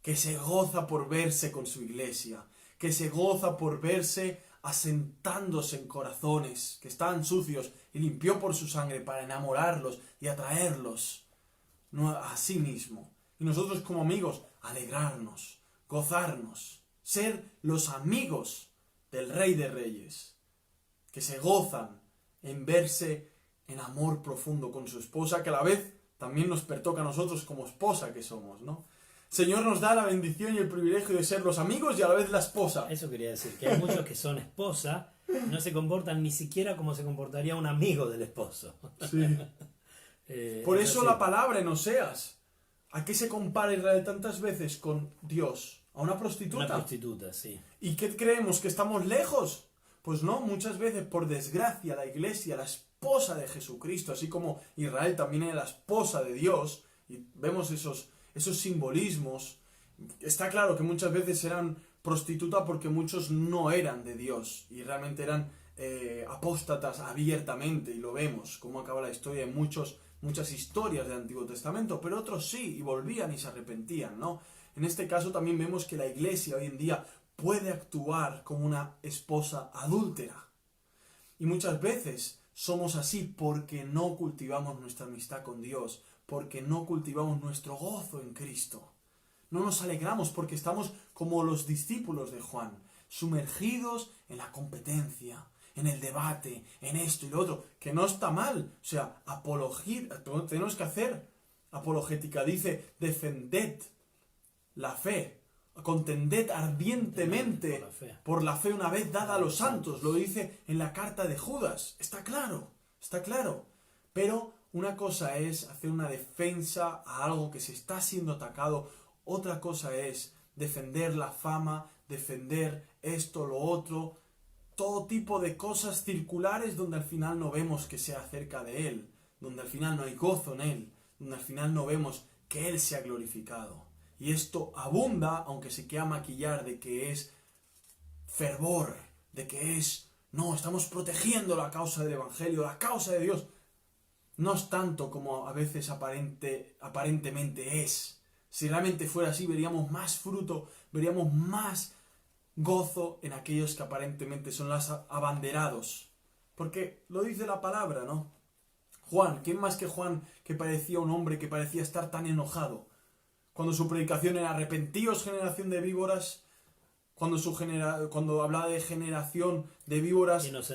que se goza por verse con su iglesia, que se goza por verse asentándose en corazones que estaban sucios y limpió por su sangre para enamorarlos y atraerlos a sí mismo. Y nosotros como amigos, alegrarnos, gozarnos, ser los amigos del Rey de Reyes, que se gozan en verse en amor profundo con su esposa, que a la vez también nos pertoca a nosotros como esposa que somos, ¿no? Señor nos da la bendición y el privilegio de ser los amigos y a la vez la esposa. Eso quería decir, que hay muchos que son esposa y no se comportan ni siquiera como se comportaría un amigo del esposo. Sí. Por eso la palabra en Oseas, ¿a qué se compara Israel tantas veces con Dios? ¿A una prostituta? Una prostituta, sí. ¿Y qué creemos? ¿Que estamos lejos? Pues no, muchas veces, por desgracia, la iglesia, la esposa de Jesucristo, así como Israel también era la esposa de Dios, y vemos esos simbolismos. Está claro que muchas veces eran prostitutas porque muchos no eran de Dios y realmente eran apóstatas abiertamente, y lo vemos, cómo acaba la historia en muchas historias del Antiguo Testamento, pero otros sí, y volvían y se arrepentían, ¿no? En este caso también vemos que la iglesia hoy en día puede actuar como una esposa adúltera. Y muchas veces somos así porque no cultivamos nuestra amistad con Dios, porque no cultivamos nuestro gozo en Cristo. No nos alegramos porque estamos como los discípulos de Juan, sumergidos en la competencia, en el debate, en esto y lo otro, que no está mal. O sea, tenemos que hacer apologética. Dice, defended la fe, contended ardientemente por la fe una vez dada a los santos. Lo dice en la carta de Judas. Está claro. Pero una cosa es hacer una defensa a algo que se está siendo atacado, otra cosa es defender la fama, defender esto, lo otro, todo tipo de cosas circulares donde al final no vemos que sea acerca de Él, donde al final no hay gozo en Él, donde al final no vemos que Él sea glorificado. Y esto abunda, aunque se quiera maquillar de que es fervor, de que es, no, estamos protegiendo la causa del Evangelio, la causa de Dios. No es tanto como a veces aparentemente es. Si realmente fuera así, veríamos más fruto, veríamos más gozo en aquellos que aparentemente son los abanderados. Porque lo dice la palabra, ¿no? Juan, ¿quién más que Juan que parecía un hombre que parecía estar tan enojado? Cuando su predicación era arrepentíos, generación de víboras, cuando hablaba de generación de víboras, ¿quién nos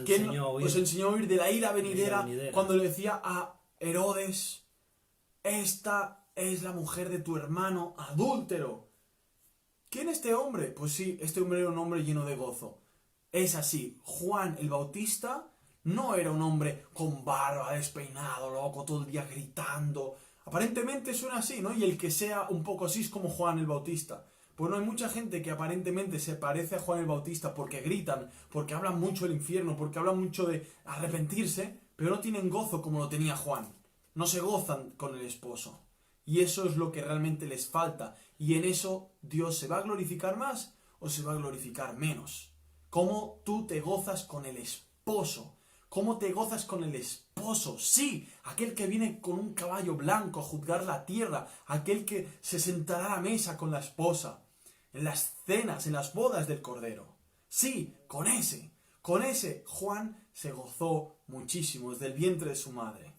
enseñó a huir de la ira venidera? Cuando le decía a Herodes, esta es la mujer de tu hermano adúltero. ¿Quién es este hombre? Pues sí, este hombre era un hombre lleno de gozo. Es así, Juan el Bautista no era un hombre con barba, despeinado, loco, todo el día gritando. Aparentemente suena así, ¿no? Y el que sea un poco así es como Juan el Bautista. Pues no, hay mucha gente que aparentemente se parece a Juan el Bautista porque gritan, porque hablan mucho del infierno, porque hablan mucho de arrepentirse, pero no tienen gozo como lo tenía Juan. No se gozan con el esposo. Y eso es lo que realmente les falta. Y en eso Dios se va a glorificar más o se va a glorificar menos. ¿Cómo tú te gozas con el esposo? ¿Cómo te gozas con el esposo? Sí, aquel que viene con un caballo blanco a juzgar la tierra, aquel que se sentará a la mesa con la esposa, en las cenas, en las bodas del Cordero. Sí, con ese Juan se gozó muchísimo desde el vientre de su madre.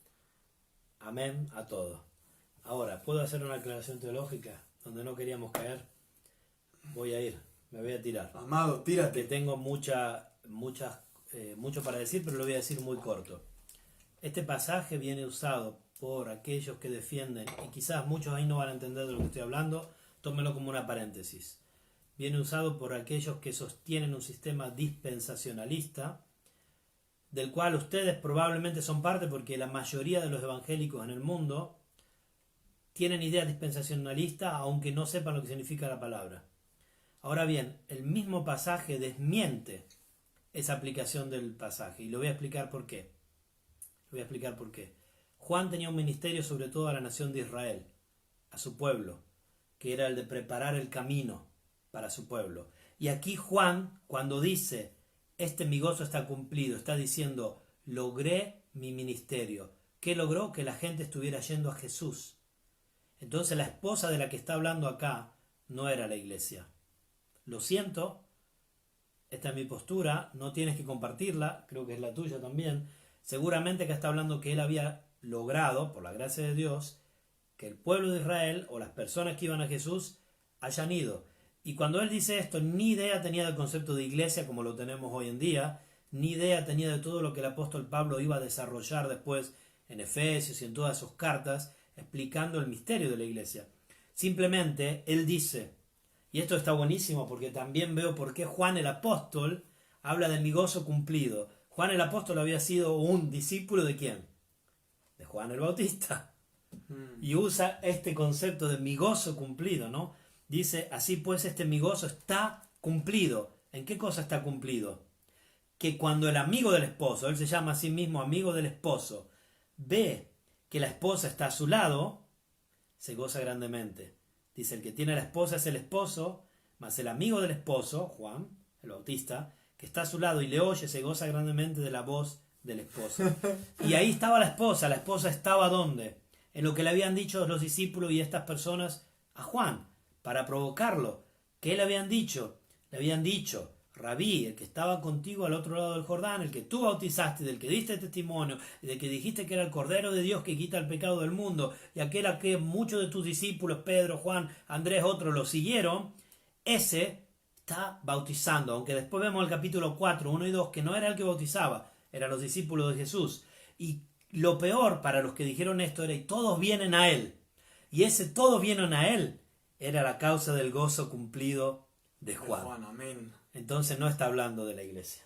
Amén a todo. Ahora, ¿puedo hacer una aclaración teológica donde no queríamos caer? Voy a ir, me voy a tirar. Amado, tírate. Que tengo mucho para decir, pero lo voy a decir muy corto. Este pasaje viene usado por aquellos que defienden, y quizás muchos ahí no van a entender de lo que estoy hablando, tómenlo como una paréntesis. Viene usado por aquellos que sostienen un sistema dispensacionalista, del cual ustedes probablemente son parte, porque la mayoría de los evangélicos en el mundo tienen ideas dispensacionalistas, aunque no sepan lo que significa la palabra. Ahora bien, el mismo pasaje desmiente esa aplicación del pasaje, y lo voy a explicar por qué. Juan tenía un ministerio sobre todo a la nación de Israel, a su pueblo, que era el de preparar el camino para su pueblo. Y aquí Juan, cuando dice, mi gozo está cumplido, está diciendo, logré mi ministerio. ¿Qué logró? Que la gente estuviera yendo a Jesús. Entonces la esposa de la que está hablando acá no era la iglesia. Lo siento, esta es mi postura, no tienes que compartirla, creo que es la tuya también. Seguramente que está hablando que él había logrado, por la gracia de Dios, que el pueblo de Israel o las personas que iban a Jesús hayan ido. Y cuando él dice esto, ni idea tenía del concepto de iglesia como lo tenemos hoy en día, ni idea tenía de todo lo que el apóstol Pablo iba a desarrollar después en Efesios y en todas sus cartas, explicando el misterio de la iglesia. Simplemente él dice, y esto está buenísimo porque también veo por qué Juan el apóstol habla de mi gozo cumplido. Juan el apóstol había sido un discípulo ¿de quién? De Juan el Bautista. Y usa este concepto de mi gozo cumplido, ¿no? Dice, así pues mi gozo está cumplido. ¿En qué cosa está cumplido? Que cuando el amigo del esposo, él se llama a sí mismo amigo del esposo, ve que la esposa está a su lado, se goza grandemente. Dice, el que tiene a la esposa es el esposo, mas el amigo del esposo, Juan, el Bautista, que está a su lado y le oye, se goza grandemente de la voz del esposo. Y ahí estaba la esposa estaba ¿dónde? En lo que le habían dicho los discípulos y estas personas a Juan, para provocarlo. ¿Qué le habían dicho? Le habían dicho, Rabí, el que estaba contigo al otro lado del Jordán, el que tú bautizaste, del que diste testimonio, del que dijiste que era el Cordero de Dios que quita el pecado del mundo, y aquel a que muchos de tus discípulos, Pedro, Juan, Andrés, otros, lo siguieron, ese está bautizando, aunque después vemos el capítulo 4, 1 y 2, que no era el que bautizaba, eran los discípulos de Jesús. Y lo peor para los que dijeron esto era, y todos vienen a él, y ese todos vienen a él, era la causa del gozo cumplido de Juan. Amén. Entonces no está hablando de la iglesia.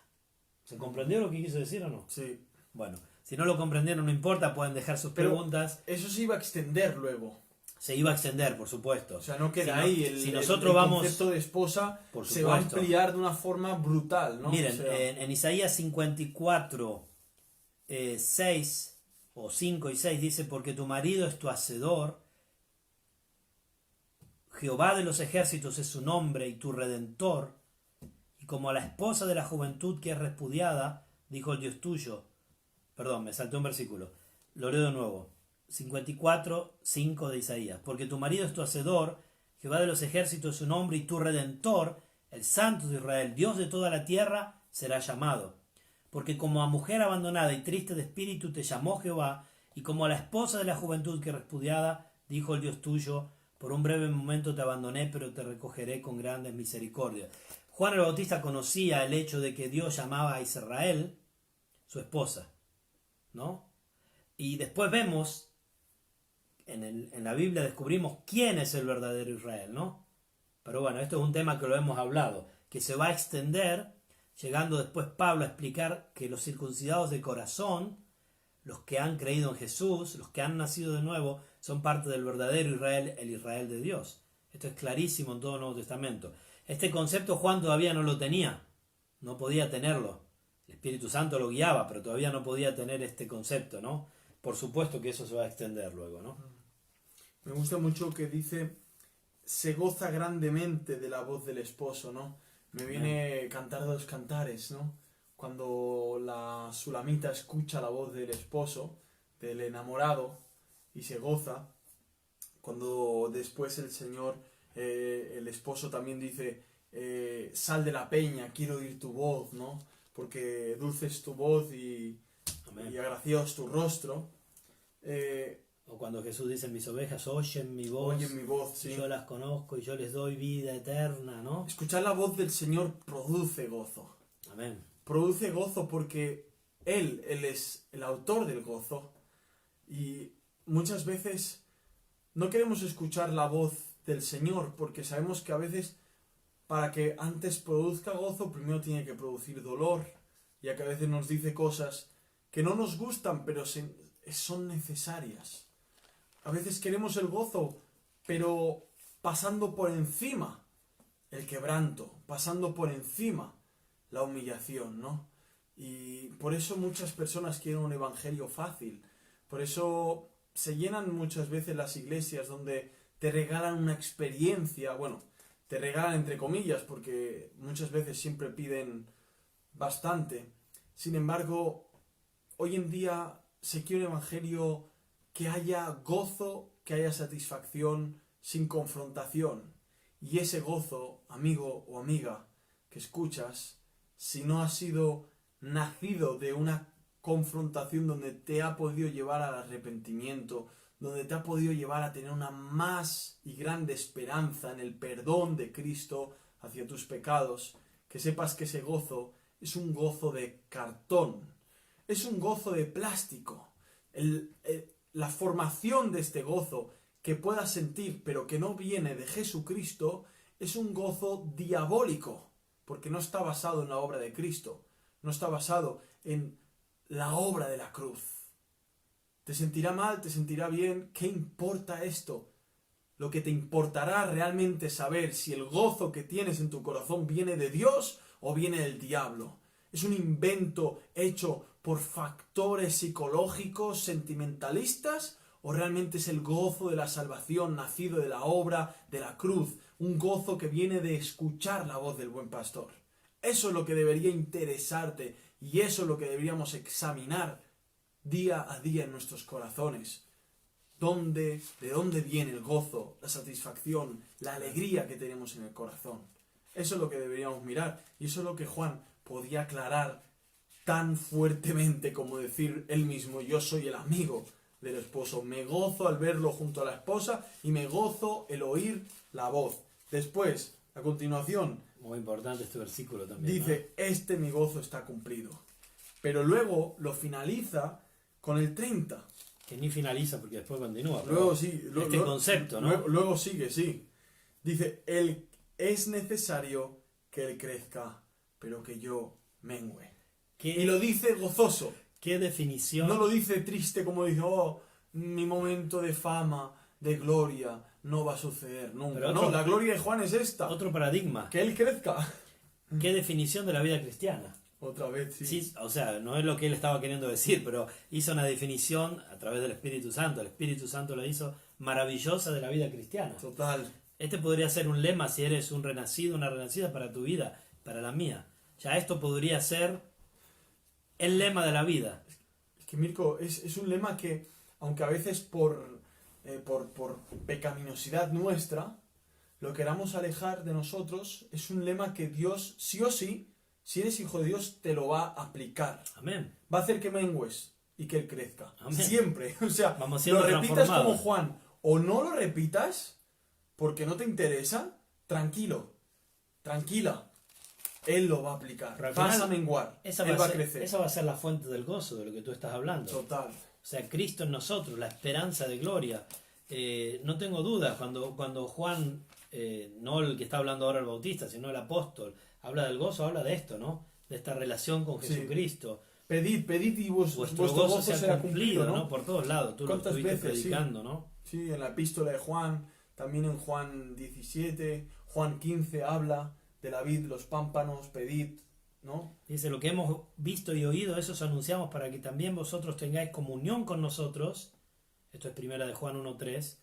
¿Se comprendió lo que quiso decir o no? Sí. Bueno, si no lo comprendieron no importa, pueden dejar sus preguntas. Eso se iba a extender luego. Se iba a extender, por supuesto. O sea, no queda ahí. El concepto de esposa se va a ampliar de una forma brutal, ¿no? Miren, en Isaías 54, 6 o 5 y 6 dice, porque tu marido es tu hacedor, Jehová de los ejércitos es su nombre y tu redentor, y como a la esposa de la juventud que es repudiada, dijo el Dios tuyo. Perdón, me salté un versículo. Lo leo de nuevo. 54, 5 de Isaías. Porque tu marido es tu hacedor, Jehová de los ejércitos es su nombre, y tu redentor, el Santo de Israel, Dios de toda la tierra, será llamado. Porque como a mujer abandonada y triste de espíritu te llamó Jehová, y como a la esposa de la juventud que es repudiada, dijo el Dios tuyo, por un breve momento te abandoné, pero te recogeré con grandes misericordias. Juan el Bautista conocía el hecho de que Dios llamaba a Israel su esposa, ¿no? Y después vemos, en la Biblia descubrimos quién es el verdadero Israel, ¿no? Pero bueno, esto es un tema que lo hemos hablado, que se va a extender, llegando después Pablo a explicar que los circuncidados de corazón, los que han creído en Jesús, los que han nacido de nuevo, son parte del verdadero Israel, el Israel de Dios. Esto es clarísimo en todo el Nuevo Testamento. Este concepto Juan todavía no lo tenía, no podía tenerlo. El Espíritu Santo lo guiaba, pero todavía no podía tener este concepto, ¿no? Por supuesto que eso se va a extender luego, ¿no? Me gusta mucho que dice, se goza grandemente de la voz del esposo, ¿no? Me viene Cantar de los Cantares, ¿no? Cuando la Sulamita escucha la voz del esposo, del enamorado, y se goza. Cuando después el Señor, el esposo también dice, sal de la peña, quiero oír tu voz, ¿no? Porque dulce es tu voz y agraciado es tu rostro. O cuando Jesús dice, mis ovejas oyen mi voz, sí. Yo las conozco y yo les doy vida eterna, ¿no? Escuchar la voz del Señor produce gozo. Amén. Produce gozo porque Él es el autor del gozo. Y muchas veces no queremos escuchar la voz del Señor porque sabemos que a veces para que antes produzca gozo primero tiene que producir dolor y a que a veces nos dice cosas que no nos gustan, pero son necesarias. A veces queremos el gozo, pero pasando por encima el quebranto, pasando por encima la humillación, ¿no? Y por eso muchas personas quieren un evangelio fácil. Por eso se llenan muchas veces las iglesias donde te regalan una experiencia, bueno, te regalan entre comillas, porque muchas veces siempre piden bastante. Sin embargo, hoy en día se quiere un evangelio que haya gozo, que haya satisfacción, sin confrontación. Y ese gozo, amigo o amiga, que escuchas, si no ha sido nacido de una confrontación donde te ha podido llevar al arrepentimiento, donde te ha podido llevar a tener una más y grande esperanza en el perdón de Cristo hacia tus pecados, que sepas que ese gozo es un gozo de cartón, es un gozo de plástico. La formación de este gozo que puedas sentir, pero que no viene de Jesucristo, es un gozo diabólico, porque no está basado en la obra de Cristo, no está basado en la obra de la cruz. Te sentirá mal, te sentirá bien, ¿qué importa esto? Lo que te importará realmente es saber si el gozo que tienes en tu corazón viene de Dios o viene del diablo. Es un invento hecho por factores psicológicos, sentimentalistas, o realmente es el gozo de la salvación nacido de la obra de la cruz, un gozo que viene de escuchar la voz del buen pastor. Eso es lo que debería interesarte y eso es lo que deberíamos examinar día a día en nuestros corazones. ¿De dónde viene el gozo, la satisfacción, la alegría que tenemos en el corazón? Eso es lo que deberíamos mirar y eso es lo que Juan podía aclarar tan fuertemente como decir él mismo: yo soy el amigo del esposo, me gozo al verlo junto a la esposa y me gozo el oír la voz. Después, a continuación, muy importante este versículo también, dice, ¿no? Este mi gozo está cumplido. Pero luego lo finaliza con el 30. Que ni finaliza porque después continúa. Luego sí. Concepto, ¿no? Luego sigue, sí. Dice, es necesario que él crezca, pero que yo mengüe. Y lo dice gozoso. ¿Qué definición? No lo dice triste como dice, mi momento de fama, de gloria, no va a suceder nunca. No, la gloria de Juan es esta. Otro paradigma. Que él crezca. ¿Qué definición de la vida cristiana? Otra vez, sí. Sí. O sea, no es lo que él estaba queriendo decir, pero hizo una definición a través del Espíritu Santo. El Espíritu Santo la hizo maravillosa de la vida cristiana. Total. Este podría ser un lema si eres un renacido, una renacida para tu vida, para la mía. Ya esto podría ser el lema de la vida. Es que Mirko, es un lema que, aunque a veces por pecaminosidad nuestra, lo queramos alejar de nosotros, es un lema que Dios, sí o sí, si eres hijo de Dios, te lo va a aplicar. Amén. Va a hacer que mengues y que Él crezca. Amén. Siempre. O sea, lo repitas como Juan o no lo repitas porque no te interesa, tranquilo, tranquila. Él lo va a aplicar. Vas a menguar. Él va a crecer. Esa va a ser la fuente del gozo de lo que tú estás hablando. Total. O sea, Cristo en nosotros, la esperanza de gloria. No tengo duda, cuando Juan, no el que está hablando ahora el Bautista, sino el apóstol, habla del gozo, habla de esto, ¿no? De esta relación con Jesucristo. Pedid y vuestro gozo será cumplido, ¿no? Por todos lados. Tú lo estuviste predicando, sí. ¿no? Sí, en la epístola de Juan, también en Juan 17, Juan 15 habla de la vid, los pámpanos, pedid, ¿no? Dice, lo que hemos visto y oído, eso os anunciamos para que también vosotros tengáis comunión con nosotros. Esto es primera de Juan 1:3.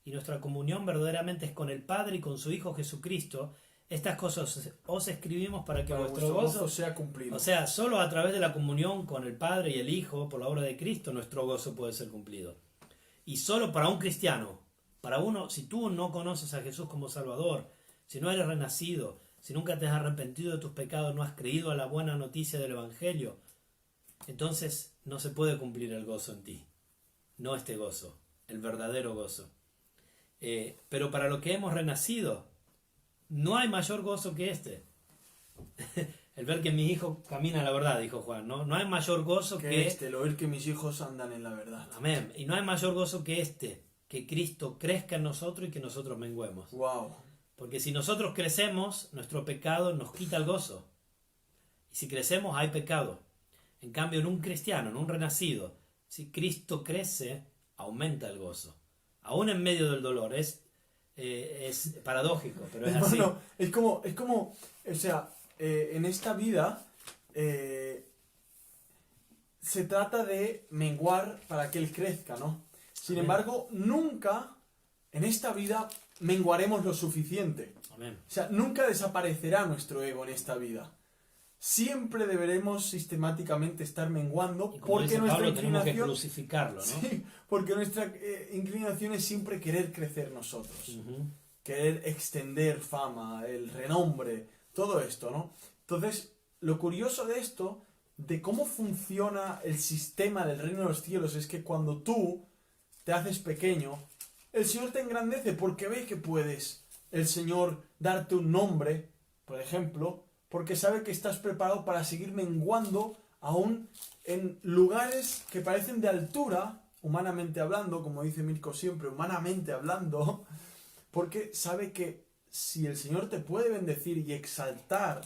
Y nuestra comunión verdaderamente es con el Padre y con su Hijo Jesucristo. Estas cosas os escribimos para que vuestro gozo sea cumplido. O sea, solo a través de la comunión con el Padre y el Hijo, por la obra de Cristo, nuestro gozo puede ser cumplido. Y solo para un cristiano, para uno, si tú no conoces a Jesús como Salvador, si no eres renacido, si nunca te has arrepentido de tus pecados, no has creído a la buena noticia del Evangelio, entonces no se puede cumplir el gozo en ti. No este gozo, el verdadero gozo. Pero para los que hemos renacido, no hay mayor gozo que este. El ver que mi hijo camina en la verdad, dijo Juan, ¿no? No hay mayor gozo que este, el oír que mis hijos andan en la verdad. Amén. Y no hay mayor gozo que este, que Cristo crezca en nosotros y que nosotros menguemos. Wow. Porque si nosotros crecemos, nuestro pecado nos quita el gozo. Y si crecemos hay pecado. En cambio, en un cristiano, en un renacido, si Cristo crece, aumenta el gozo. Aún en medio del dolor. Es paradójico, pero es así. Hermano, es como, o sea, en esta vida se trata de menguar para que Él crezca, ¿no? Sin Amén. embargo, nunca en esta vida menguaremos lo suficiente. Amén. O sea, nunca desaparecerá nuestro ego en esta vida. Siempre deberemos sistemáticamente estar menguando Y como porque dice nuestra Pablo, tenemos que inclinación, crucificarlo, ¿no? sí, porque nuestra inclinación es siempre querer crecer nosotros, Ujú. querer extender fama, el renombre, todo esto, ¿no? Entonces, lo curioso de esto, de cómo funciona el sistema del reino de los cielos, es que cuando tú te haces pequeño, el Señor te engrandece porque ve que puedes el Señor darte un nombre, por ejemplo, porque sabe que estás preparado para seguir menguando aún en lugares que parecen de altura, humanamente hablando, como dice Mirko siempre, humanamente hablando, porque sabe que si el Señor te puede bendecir y exaltar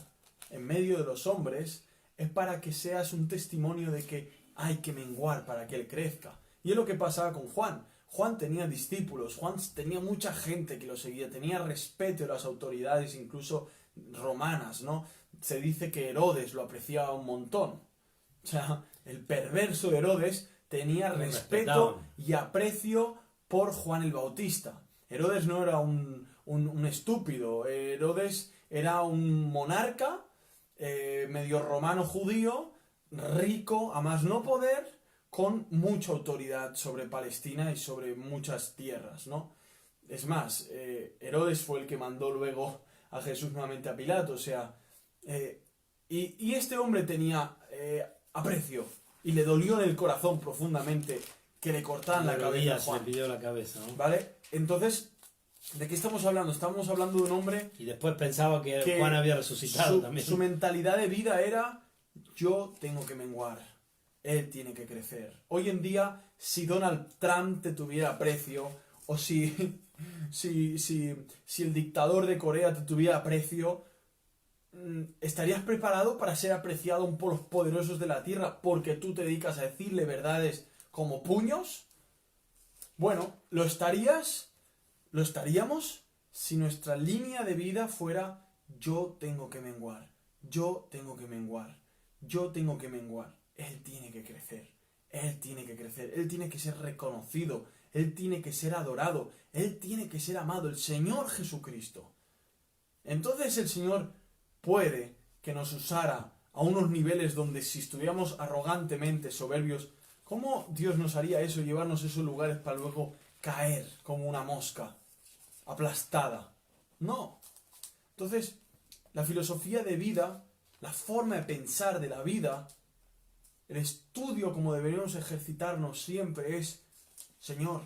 en medio de los hombres, es para que seas un testimonio de que hay que menguar para que Él crezca. Y es lo que pasaba con Juan. Juan tenía discípulos, Juan tenía mucha gente que lo seguía, tenía respeto de las autoridades, incluso romanas, ¿no? Se dice que Herodes lo apreciaba un montón. O sea, el perverso Herodes tenía Lo respeto respetaban. y aprecio por Juan el Bautista. Herodes no era un estúpido, Herodes era un monarca, medio romano judío, rico a más no poder, con mucha autoridad sobre Palestina y sobre muchas tierras, ¿no? Es más, Herodes fue el que mandó luego a Jesús nuevamente a Pilato, o sea, y este hombre tenía aprecio y le dolió en el corazón profundamente que le cortaran la cabeza a Herodías le Juan, pidió la cabeza, ¿no? ¿vale? Entonces, ¿de qué estamos hablando? Estamos hablando de un hombre Y después pensaba que que Juan había resucitado también. su mentalidad de vida era: yo tengo que menguar, él tiene que crecer. Hoy en día, si Donald Trump te tuviera aprecio, o si el dictador de Corea te tuviera aprecio, ¿estarías preparado para ser apreciado por los poderosos de la tierra porque tú te dedicas a decirle verdades como puños? Bueno, ¿lo estaríamos si nuestra línea de vida fuera: yo tengo que menguar, yo tengo que menguar, yo tengo que menguar? Él tiene que crecer, él tiene que crecer, él tiene que ser reconocido, él tiene que ser adorado, él tiene que ser amado, el Señor Jesucristo. Entonces el Señor puede que nos usara a unos niveles donde, si estuviéramos arrogantemente soberbios, ¿cómo Dios nos haría eso, llevarnos a esos lugares para luego caer como una mosca aplastada? No. Entonces, la filosofía de vida, la forma de pensar de la vida, el estudio como deberíamos ejercitarnos siempre es: Señor,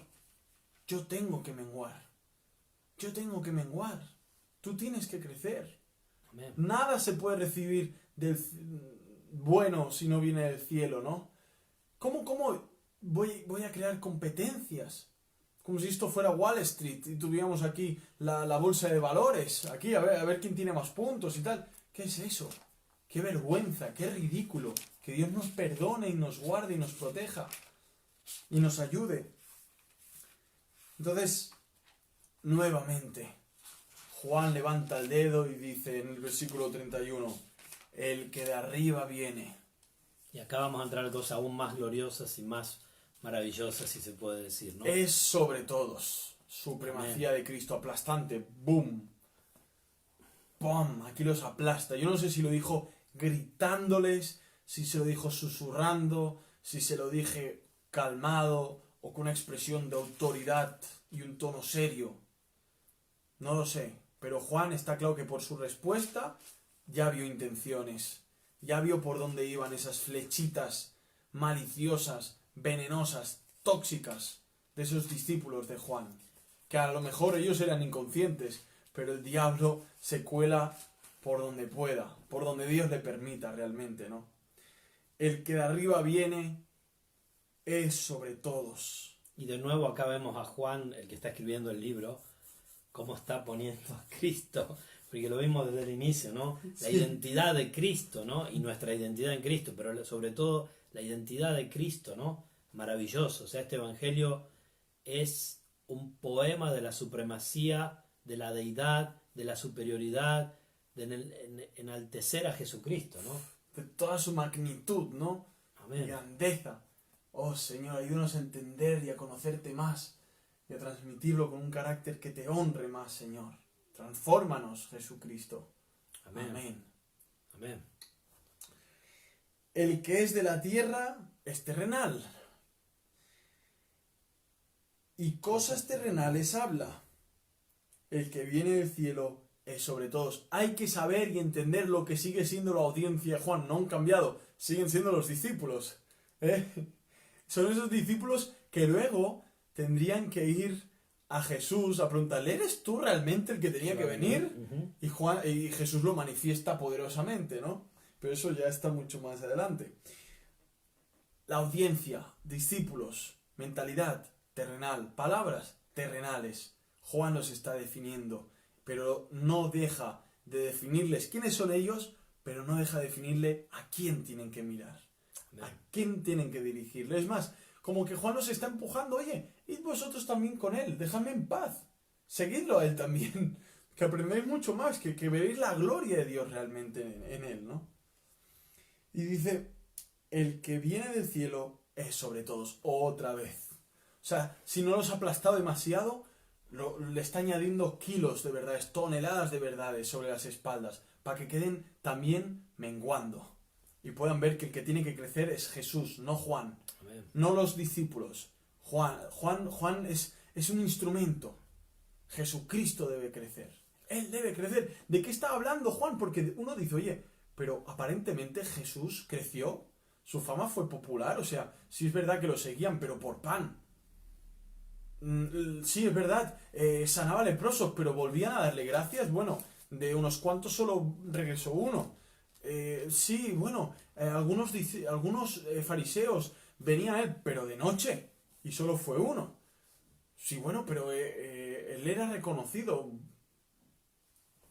yo tengo que menguar, yo tengo que menguar, tú tienes que crecer. Amén. Nada se puede recibir del bueno si no viene del cielo, ¿no? ¿Cómo voy a crear competencias? Como si esto fuera Wall Street y tuviéramos aquí la bolsa de valores. Aquí, a ver quién tiene más puntos y tal. ¿Qué es eso? ¡Qué vergüenza! ¡Qué ridículo! Que Dios nos perdone y nos guarde y nos proteja y nos ayude. Entonces, nuevamente, Juan levanta el dedo y dice en el versículo 31, el que de arriba viene. Y acá vamos a entrar a cosas aún más gloriosas y más maravillosas, si se puede decir, ¿no? Es sobre todos. Supremacía de Cristo aplastante. ¡Boom! ¡Pum! Aquí los aplasta. Yo no sé si lo dijo gritándoles, si se lo dijo susurrando, si se lo dije calmado o con una expresión de autoridad y un tono serio. No lo sé. Pero Juan está claro que por su respuesta ya vio intenciones. Ya vio por dónde iban esas flechitas maliciosas, venenosas, tóxicas de esos discípulos de Juan. Que a lo mejor ellos eran inconscientes, pero el diablo se cuela por donde pueda, por donde Dios le permita realmente, ¿no? El que de arriba viene es sobre todos. Y de nuevo acá vemos a Juan, el que está escribiendo el libro, cómo está poniendo a Cristo porque lo vimos desde el inicio, ¿no? La Sí. identidad de Cristo, ¿no? Y nuestra identidad en Cristo, pero sobre todo la identidad de Cristo, ¿no? Maravilloso. O sea, este Evangelio es un poema de la supremacía, de la deidad, de la superioridad, de enaltecer a Jesucristo, ¿no? De toda su magnitud, ¿no? Y Amén. grandeza. Oh Señor, ayúdanos a entender y a conocerte más y a transmitirlo con un carácter que te honre más, Señor. Transfórmanos, Jesucristo. Amén. Amén. Amén. El que es de la tierra es terrenal. Y cosas terrenales habla. El que viene del cielo es sobre todos. Hay que saber y entender lo que sigue siendo la audiencia de Juan. No han cambiado. Siguen siendo los discípulos. Son esos discípulos que luego tendrían que ir a Jesús a preguntarle, ¿eres tú realmente el que tenía que venir? Ujú. Y Jesús lo manifiesta poderosamente, ¿no? Pero eso ya está mucho más adelante. La audiencia, discípulos, mentalidad terrenal, palabras terrenales. Juan los está definiendo, pero no deja de definirles quiénes son ellos, pero no deja de definirle a quién tienen que mirar, Amén. a quién tienen que dirigirle. Es más, como que Juan los está empujando, oye, id vosotros también con él, dejadme en paz, seguidlo a él también, que aprendéis mucho más, que veréis la gloria de Dios realmente en él, ¿no? Y dice, el que viene del cielo es sobre todos, otra vez. O sea, si no los ha aplastado demasiado, le está añadiendo kilos de verdades, toneladas de verdades sobre las espaldas, para que queden también menguando. Y puedan ver que el que tiene que crecer es Jesús, no Juan, Amén. no los discípulos. Juan es un instrumento. Jesucristo debe crecer. Él debe crecer. ¿De qué está hablando Juan? Porque uno dice, oye, pero aparentemente Jesús creció, su fama fue popular, o sea, sí es verdad que lo seguían, pero por pan. Sí, es verdad, sanaba leprosos, pero volvían a darle gracias. Bueno, de unos cuantos solo regresó uno. Sí, bueno, algunos fariseos venían a él, pero de noche, y solo fue uno. Sí, bueno, pero él era reconocido.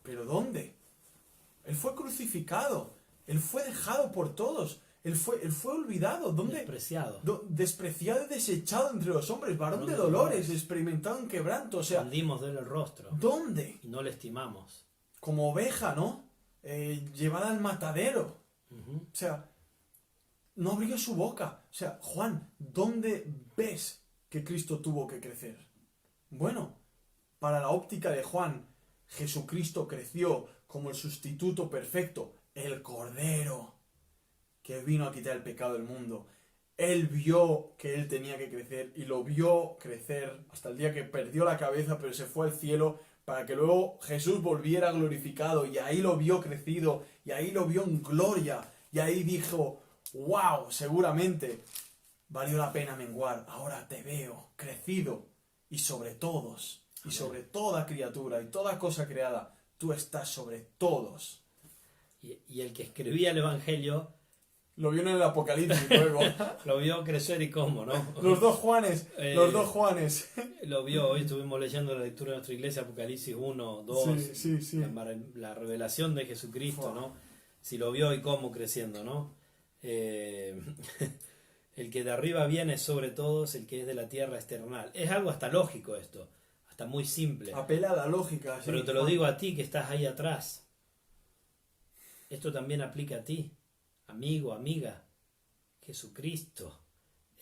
¿Pero dónde? Él fue crucificado, él fue dejado por todos, él fue olvidado, ¿dónde? Despreciado. Despreciado y desechado entre los hombres, varón de dolores, experimentado en quebranto, o sea, Hundimos de él el rostro ¿dónde? y no le estimamos. Como oveja, ¿no? Llevada al matadero, Ujú. o sea, no abrió su boca. O sea, Juan, ¿dónde ves que Cristo tuvo que crecer? Bueno, para la óptica de Juan, Jesucristo creció como el sustituto perfecto, el Cordero, que vino a quitar el pecado del mundo. Él vio que él tenía que crecer y lo vio crecer hasta el día que perdió la cabeza, pero se fue al cielo para que luego Jesús volviera glorificado, y ahí lo vio crecido y ahí lo vio en gloria, y ahí dijo, wow, seguramente valió la pena menguar, ahora te veo crecido y sobre todos y sobre toda criatura y toda cosa creada, tú estás sobre todos. Y el que escribía el Evangelio Lo vio en el Apocalipsis luego. lo vio crecer y cómo, ¿no? Los dos Juanes, los dos Juanes. Lo vio, hoy estuvimos leyendo la lectura de nuestra iglesia, Apocalipsis 1, 2, Sí. la revelación de Jesucristo, Fua. ¿no? Si lo vio y cómo creciendo, ¿no? El que de arriba viene sobre todos, el que es de la tierra es terrenal. Es algo hasta lógico esto, hasta muy simple. Apela a la lógica. Sí, Pero te lo Juan. digo a ti que estás ahí atrás. Esto también aplica a ti, amigo, amiga. Jesucristo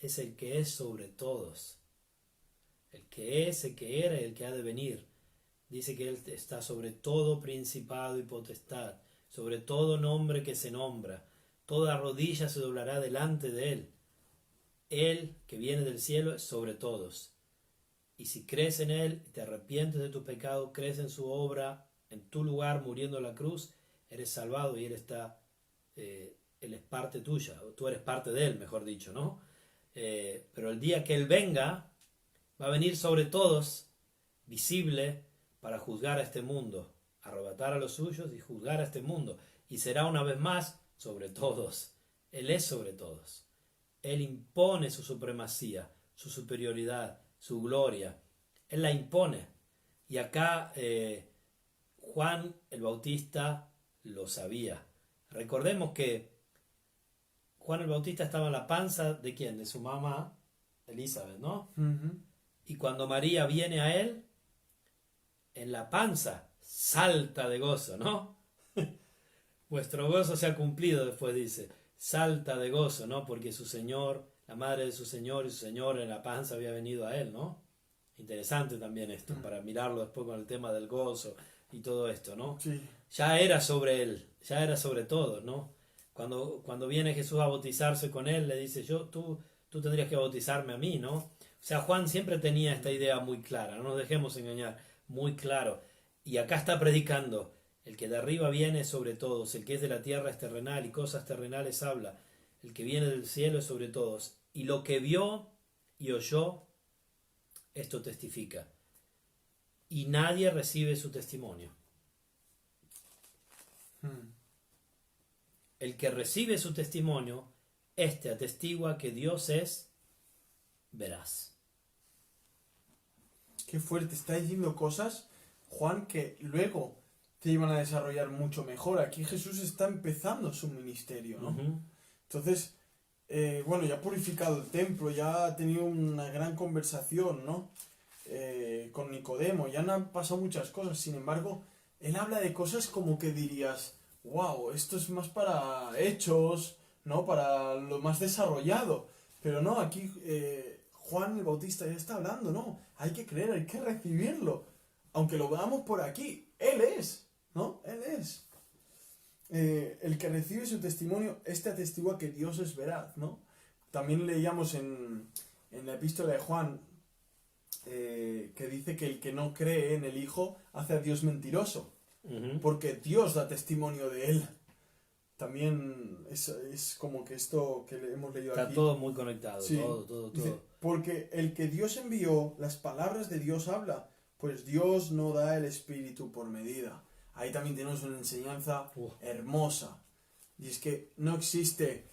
es el que es sobre todos. El que es, el que era y el que ha de venir. Dice que Él está sobre todo principado y potestad, sobre todo nombre que se nombra. Toda rodilla se doblará delante de Él. Él, que viene del cielo, es sobre todos. Y si crees en Él, te arrepientes de tu pecado, crees en su obra, en tu lugar, muriendo en la cruz, eres salvado y Él está, Él es parte tuya, o tú eres parte de Él, mejor dicho, ¿no? Pero el día que Él venga, va a venir sobre todos, visible, para juzgar a este mundo, arrebatar a los suyos y juzgar a este mundo. Y será una vez más sobre todos. Él es sobre todos. Él impone su supremacía, su superioridad, su gloria. Él la impone. Y acá Juan el Bautista lo sabía. Recordemos que Juan el Bautista estaba en la panza ¿de quién? De su mamá, Elizabeth, ¿no? Ujú. Y cuando María viene a él, en la panza salta de gozo, ¿no? Vuestro gozo se ha cumplido, después dice, salta de gozo, ¿no? Porque su Señor, la madre de su Señor y su Señor en la panza había venido a él, ¿no? Interesante también esto, para mirarlo después con el tema del gozo y todo esto, ¿no? Sí. Ya era sobre él, ya era sobre todo, ¿no? Cuando viene Jesús a bautizarse con él, le dice, tú tendrías que bautizarme a mí, ¿no? O sea, Juan siempre tenía esta idea muy clara, no nos dejemos engañar, muy claro. Y acá está predicando, el que de arriba viene es sobre todos, el que es de la tierra es terrenal y cosas terrenales habla, el que viene del cielo es sobre todos. Y lo que vio y oyó, esto testifica. Y nadie recibe su testimonio. El que recibe su testimonio, este atestigua que Dios es veraz. Qué fuerte, está diciendo cosas, Juan, que luego te iban a desarrollar mucho mejor. Aquí Jesús está empezando su ministerio, ¿no? Uh-huh. Entonces, bueno, ya ha purificado el templo, ya ha tenido una gran conversación, ¿no? Con Nicodemo, ya han pasado muchas cosas. Sin embargo, él habla de cosas como que dirías, wow, esto es más para hechos, ¿no? Para lo más desarrollado. Pero no, aquí Juan el Bautista ya está hablando, ¿no? Hay que creer, hay que recibirlo. Aunque lo veamos por aquí, Él es, ¿no? Él es. El que recibe su testimonio, este atestigua que Dios es veraz, ¿no? También leíamos en la epístola de Juan que dice que el que no cree en el Hijo hace a Dios mentiroso, porque Dios da testimonio de Él. También es como que esto que hemos leído Está aquí. todo muy conectado, Sí. todo. Dice, porque el que Dios envió, las palabras de Dios habla, pues Dios no da el Espíritu por medida. Ahí también tenemos una enseñanza hermosa. Y es que no existe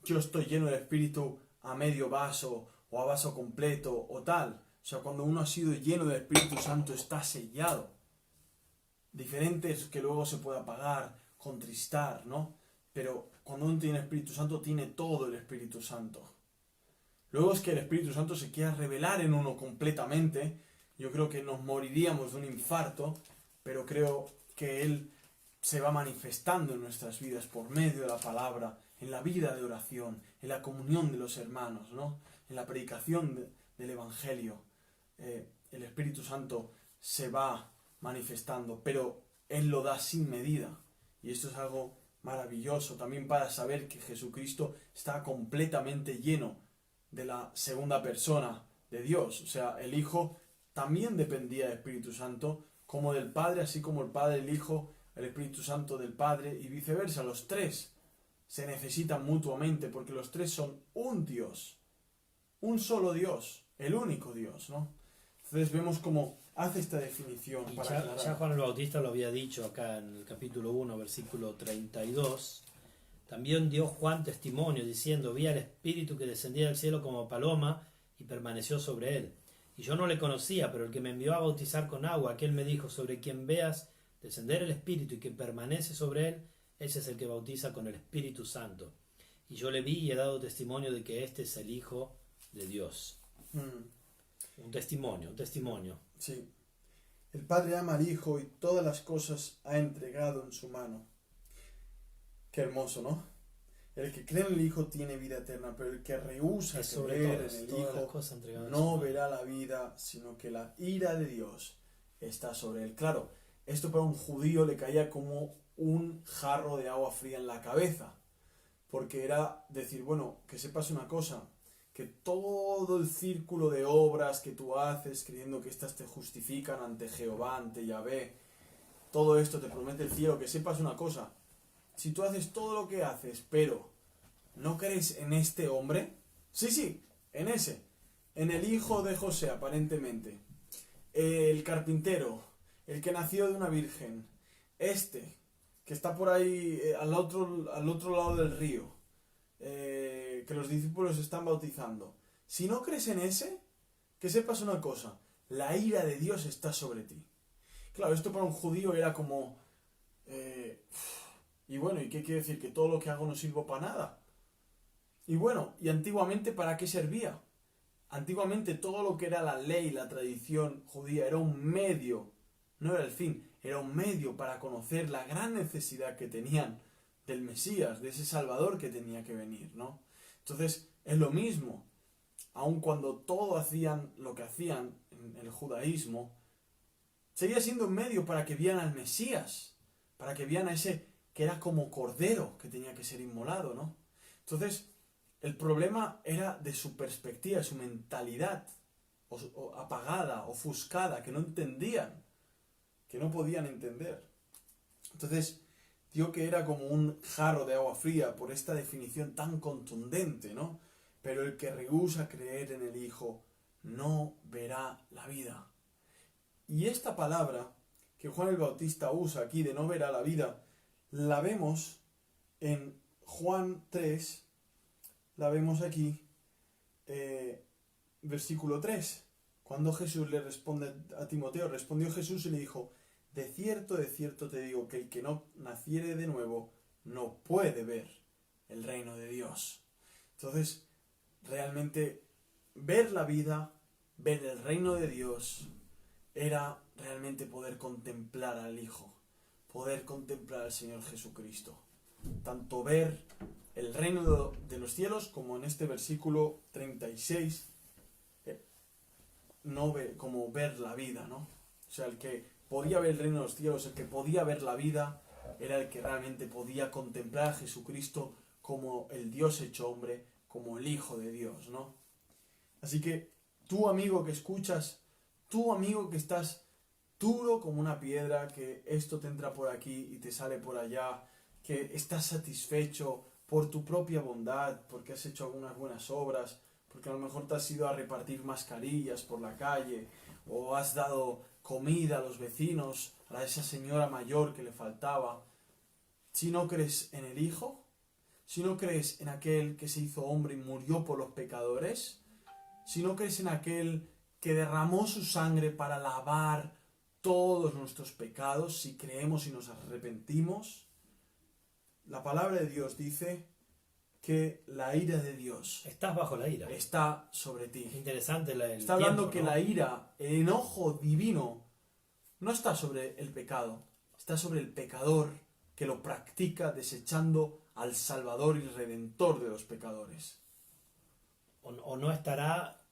yo estoy lleno del Espíritu a medio vaso o a vaso completo o tal. O sea, cuando uno ha sido lleno del Espíritu Santo está sellado. Diferente es que luego se pueda apagar, contristar, ¿no? Pero cuando uno tiene el Espíritu Santo, tiene todo el Espíritu Santo. Luego es que el Espíritu Santo se quiera revelar en uno completamente. Yo creo que nos moriríamos de un infarto, pero creo que Él se va manifestando en nuestras vidas por medio de la palabra, en la vida de oración, en la comunión de los hermanos, ¿no? En la predicación del Evangelio. El Espíritu Santo se va manifestando, pero Él lo da sin medida. Y esto es algo maravilloso también para saber que Jesucristo está completamente lleno de la segunda persona de Dios. O sea, el Hijo también dependía del Espíritu Santo, como del Padre, así como el Padre del Hijo, el Espíritu Santo del Padre, y viceversa. Los tres se necesitan mutuamente, porque los tres son un Dios, un solo Dios, el único Dios, ¿no? Entonces vemos cómo hace esta definición. Y para ya Juan el Bautista lo había dicho acá en el capítulo 1, versículo 32. También dio Juan testimonio diciendo, vi al Espíritu que descendía del cielo como paloma y permaneció sobre él. Y yo no le conocía, pero el que me envió a bautizar con agua, aquel me dijo, sobre quien veas descender el Espíritu y que permanece sobre él, ese es el que bautiza con el Espíritu Santo. Y yo le vi y he dado testimonio de que este es el Hijo de Dios. Un testimonio. Sí. El Padre ama al Hijo y todas las cosas ha entregado en su mano. Qué hermoso, ¿no? El que cree en el Hijo tiene vida eterna, pero el que rehúsa creer en el Hijo no verá la vida, sino que la ira de Dios está sobre él. Claro, esto para un judío le caía como un jarro de agua fría en la cabeza, porque era decir, bueno, que sepas una cosa, que todo el círculo de obras que tú haces, creyendo que éstas te justifican ante Jehová, ante Yahvé, todo esto te promete el cielo, que sepas una cosa, si tú haces todo lo que haces, pero no crees en este hombre, sí, en ese, en el hijo de José aparentemente, el carpintero, el que nació de una virgen, este, que está por ahí al otro lado del río, que los discípulos están bautizando, si no crees en ese, que sepas una cosa, la ira de Dios está sobre ti. Claro, esto para un judío era como... y bueno, ¿y qué quiere decir? Que todo lo que hago no sirve para nada. Y bueno, ¿y antiguamente para qué servía? Antiguamente todo lo que era la ley, la tradición judía, era un medio, no era el fin, era un medio para conocer la gran necesidad que tenían del Mesías, de ese Salvador que tenía que venir, ¿no? Entonces, es lo mismo, aun cuando todo hacían lo que hacían en el judaísmo, seguía siendo un medio para que vieran al Mesías, para que vieran a ese que era como cordero que tenía que ser inmolado, ¿no? Entonces, el problema era de su perspectiva, de su mentalidad, o apagada, ofuscada, que no entendían, que no podían entender. Entonces, digo que era como un jarro de agua fría por esta definición tan contundente, ¿no? Pero el que rehúsa creer en el Hijo no verá la vida. Y esta palabra que Juan el Bautista usa aquí de no verá la vida, la vemos en Juan 3, la vemos aquí, versículo 3. Cuando Jesús le responde a Timoteo, respondió Jesús y le dijo: de cierto te digo que el que no naciere de nuevo no puede ver el reino de Dios. Entonces, realmente ver la vida, ver el reino de Dios, era realmente poder contemplar al Hijo, poder contemplar al Señor Jesucristo. Tanto ver el reino de los cielos como en este versículo 36, no ve, como ver la vida, ¿no? O sea, el que podía ver el reino de los cielos, el que podía ver la vida, era el que realmente podía contemplar a Jesucristo como el Dios hecho hombre, como el Hijo de Dios, ¿no? Así que tú, amigo que escuchas, tú, amigo que estás duro como una piedra, que esto te entra por aquí y te sale por allá, que estás satisfecho por tu propia bondad, porque has hecho algunas buenas obras, porque a lo mejor te has ido a repartir mascarillas por la calle, o has dado comida a los vecinos, a esa señora mayor que le faltaba. Si no crees en el Hijo, si no crees en aquel que se hizo hombre y murió por los pecadores, si no crees en aquel que derramó su sangre para lavar todos nuestros pecados, si creemos y nos arrepentimos, la palabra de Dios dice que la ira de Dios Estás bajo la ira. está sobre ti. Es interesante el Está hablando tiempo, que ¿no? la ira, el enojo divino, no está sobre el pecado, está sobre el pecador que lo practica desechando al Salvador y Redentor de los pecadores. O no estará,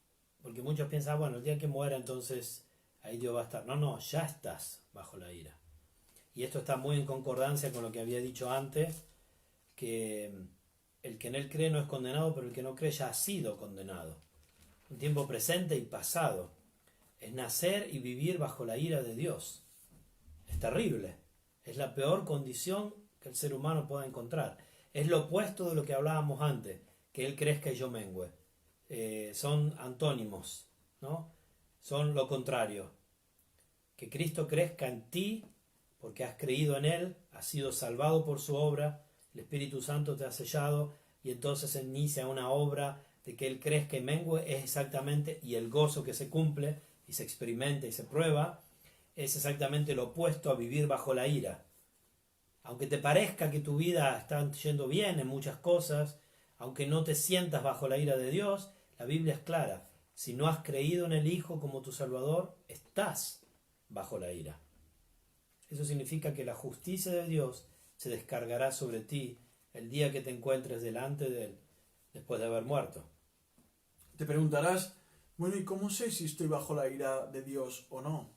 porque muchos piensan, bueno, el día que muera entonces ahí Dios va a estar. No, no, ya estás bajo la ira. Y esto está muy en concordancia con lo que había dicho antes, que el que en él cree no es condenado, pero el que no cree ya ha sido condenado. Un tiempo presente y pasado. Es nacer y vivir bajo la ira de Dios. Es terrible. Es la peor condición que el ser humano pueda encontrar. Es lo opuesto de lo que hablábamos antes, que él crezca y yo mengüe. Son antónimos, ¿no? Son lo contrario. Que Cristo crezca en ti porque has creído en Él, has sido salvado por su obra, el Espíritu Santo te ha sellado y entonces se inicia una obra de que Él crezca y mengue, es exactamente, y el gozo que se cumple y se experimenta y se prueba, es exactamente lo opuesto a vivir bajo la ira. Aunque te parezca que tu vida está yendo bien en muchas cosas, aunque no te sientas bajo la ira de Dios, la Biblia es clara. Si no has creído en el Hijo como tu Salvador, estás bajo la ira. Eso significa que la justicia de Dios se descargará sobre ti el día que te encuentres delante de Él, después de haber muerto. Te preguntarás, bueno, ¿y cómo sé si estoy bajo la ira de Dios o no?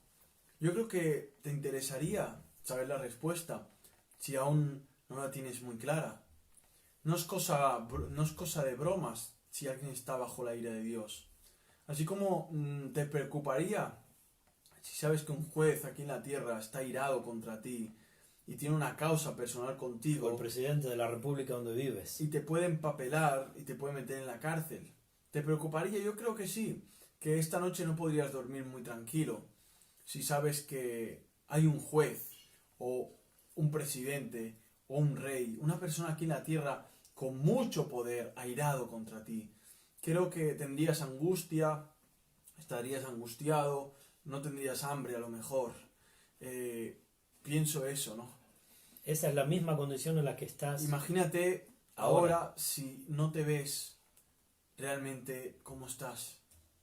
Yo creo que te interesaría saber la respuesta, si aún no la tienes muy clara. No es cosa de bromas si alguien está bajo la ira de Dios. Así como te preocuparía si sabes que un juez aquí en la tierra está irado contra ti y tiene una causa personal contigo. O el presidente de la república donde vives. Y te puede empapelar y te puede meter en la cárcel. ¿Te preocuparía? Yo creo que sí. Que esta noche no podrías dormir muy tranquilo si sabes que hay un juez o un presidente o un rey, una persona aquí en la tierra con mucho poder airado contra ti. Creo que tendrías angustia, estarías angustiado, no tendrías hambre a lo mejor. pienso eso, ¿no? Esa es la misma condición en la que estás. Imagínate ahora si no te ves realmente cómo estás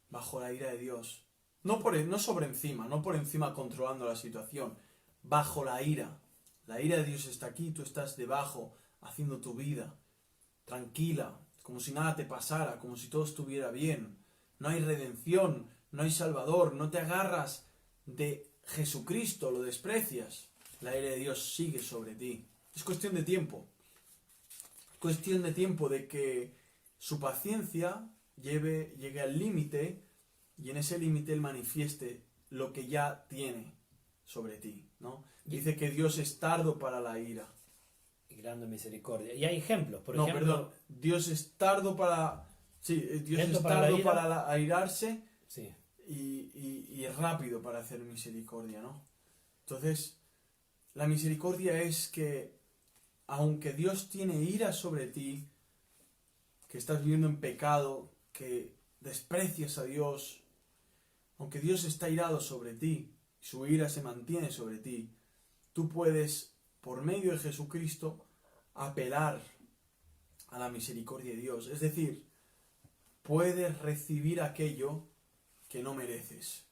bajo la ira de Dios. No sobre encima, no por encima controlando la situación, bajo la ira. La ira de Dios está aquí, tú estás debajo, haciendo tu vida, tranquila, como si nada te pasara, como si todo estuviera bien. No hay redención, no hay salvador, no te agarras de Jesucristo, lo desprecias. La ira de Dios sigue sobre ti. Es cuestión de tiempo. Cuestión de tiempo de que su paciencia llegue al límite y en ese límite Él manifieste lo que ya tiene sobre ti, ¿no? Dice que Dios es tardo para la ira. Y grande misericordia. Y hay ejemplos, por No, ejemplo. perdón. Dios es tardo para... Sí, Dios es para tardo la para airarse sí. y es rápido para hacer misericordia, ¿no? Entonces, la misericordia es que, aunque Dios tiene ira sobre ti, que estás viviendo en pecado, que desprecias a Dios, aunque Dios está irado sobre ti, su ira se mantiene sobre ti, tú puedes, por medio de Jesucristo, apelar a la misericordia de Dios. Es decir, puedes recibir aquello que no mereces.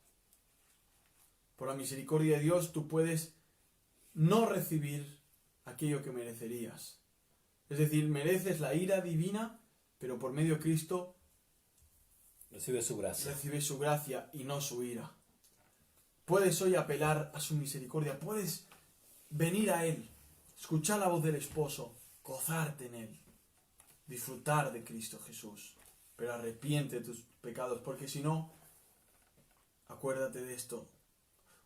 Por la misericordia de Dios tú puedes no recibir aquello que merecerías. Es decir, mereces la ira divina, pero por medio de Cristo recibes su gracia. Recibes su gracia y no su ira. Puedes hoy apelar a su misericordia, puedes venir a Él, escuchar la voz del esposo, gozarte en Él, disfrutar de Cristo Jesús, pero arrepiente de tus pecados, porque si no, acuérdate de esto,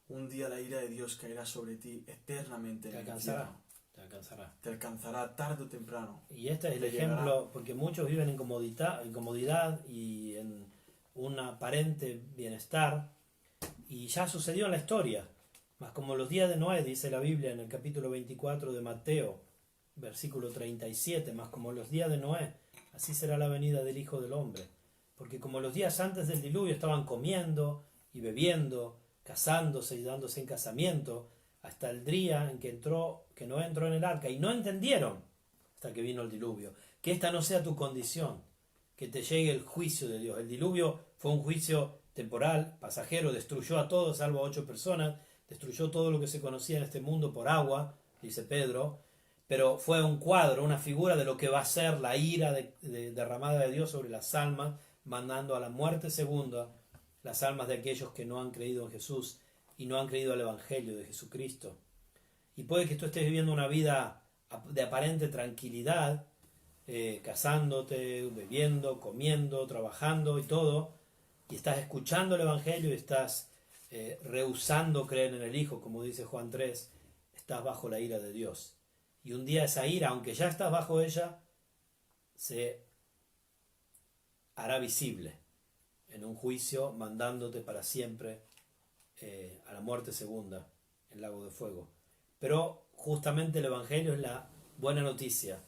un día la ira de Dios caerá sobre ti eternamente en el infierno. Te alcanzará tarde o temprano. Y este es el ejemplo, porque muchos viven en comodidad y en un aparente bienestar, y ya sucedió en la historia. Mas como los días de Noé, dice la Biblia en el capítulo 24 de Mateo, versículo 37, mas como los días de Noé, así será la venida del Hijo del Hombre. Porque como los días antes del diluvio estaban comiendo y bebiendo, casándose y dándose en casamiento, hasta el día en que Noé entró en el arca, y no entendieron hasta que vino el diluvio. Que esta no sea tu condición, que te llegue el juicio de Dios. El diluvio fue un juicio temporal, pasajero, destruyó a todos, salvo a 8 personas, destruyó todo lo que se conocía en este mundo por agua, dice Pedro, pero fue un cuadro, una figura de lo que va a ser la ira derramada de Dios sobre las almas, mandando a la muerte segunda las almas de aquellos que no han creído en Jesús y no han creído al Evangelio de Jesucristo. Y puede que tú estés viviendo una vida de aparente tranquilidad, casándote, bebiendo, comiendo, trabajando y todo, y estás escuchando el Evangelio y estás rehusando creer en el Hijo, como dice Juan 3, estás bajo la ira de Dios. Y un día esa ira, aunque ya estás bajo ella, se hará visible en un juicio, mandándote para siempre a la muerte segunda, en el lago de fuego. Pero justamente el Evangelio es la buena noticia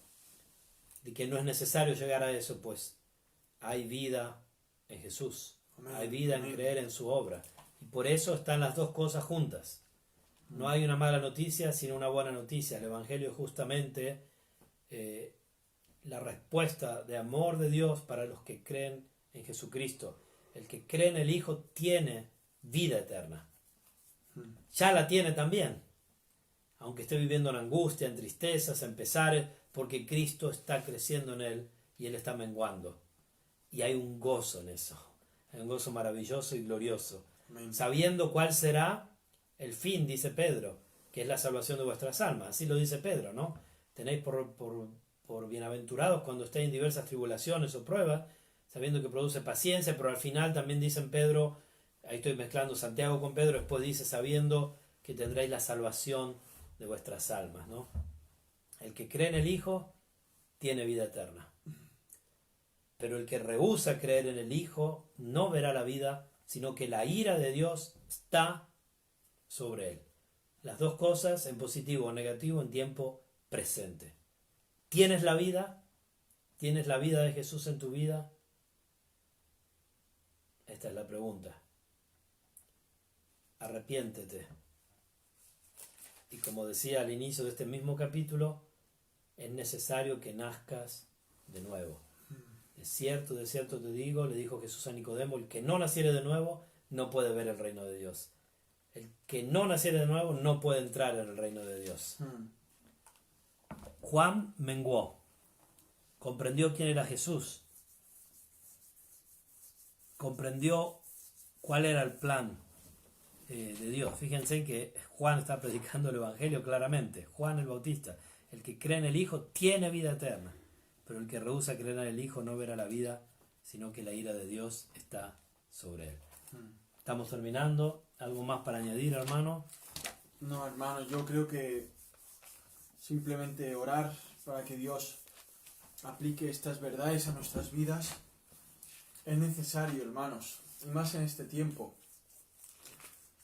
de que no es necesario llegar a eso, pues hay vida en Jesús. Amén. Hay vida en creer en su obra. Y por eso están las dos cosas juntas. No hay una mala noticia sino una buena noticia. El Evangelio es justamente la respuesta de amor de Dios para los que creen en Jesucristo. El que cree en el Hijo tiene vida eterna. Ya la tiene también. Aunque esté viviendo en angustia, en tristezas, en pesares, porque Cristo está creciendo en él y él está menguando. Y hay un gozo en eso. Hay un gozo maravilloso y glorioso. Amén. Sabiendo cuál será el fin, dice Pedro, que es la salvación de vuestras almas. Así lo dice Pedro, ¿no? Tenéis por bienaventurados cuando estéis en diversas tribulaciones o pruebas, sabiendo que produce paciencia, pero al final también dicen Pedro, ahí estoy mezclando Santiago con Pedro, después dice sabiendo que tendréis la salvación de vuestras almas, ¿no? El que cree en el Hijo tiene vida eterna. Pero el que rehúsa creer en el Hijo no verá la vida, sino que la ira de Dios está sobre él. Las dos cosas, en positivo o negativo, en tiempo presente. ¿Tienes la vida? ¿Tienes la vida de Jesús en tu vida? Esta es la pregunta. Arrepiéntete Y como decía al inicio de este mismo capítulo, es necesario que nazcas de nuevo. De cierto te digo, le dijo Jesús a Nicodemo, el que no naciere de nuevo no puede ver el reino de Dios. El que no naciere de nuevo no puede entrar en el reino de Dios. Juan menguó, comprendió quién era Jesús, comprendió cuál era el plan de Dios. Fíjense que Juan está predicando el Evangelio claramente. Juan el Bautista, el que cree en el Hijo tiene vida eterna, pero el que rehúsa creer en el Hijo no verá la vida, sino que la ira de Dios está sobre él. Estamos terminando. ¿Algo más para añadir, hermano? No, hermano, yo creo que simplemente orar para que Dios aplique estas verdades a nuestras vidas es necesario, hermanos, y más en este tiempo,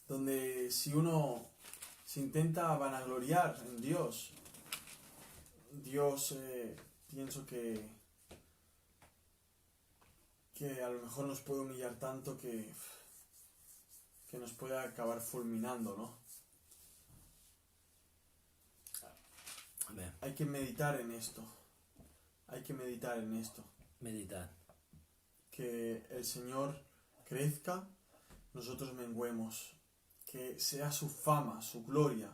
donde si uno se intenta vanagloriar en Dios, pienso que a lo mejor nos puede humillar tanto que nos puede acabar fulminando, ¿no? Amén. Hay que meditar en esto. Hay que meditar en esto. Meditar. Que el Señor crezca, nosotros menguemos. Que sea su fama, su gloria,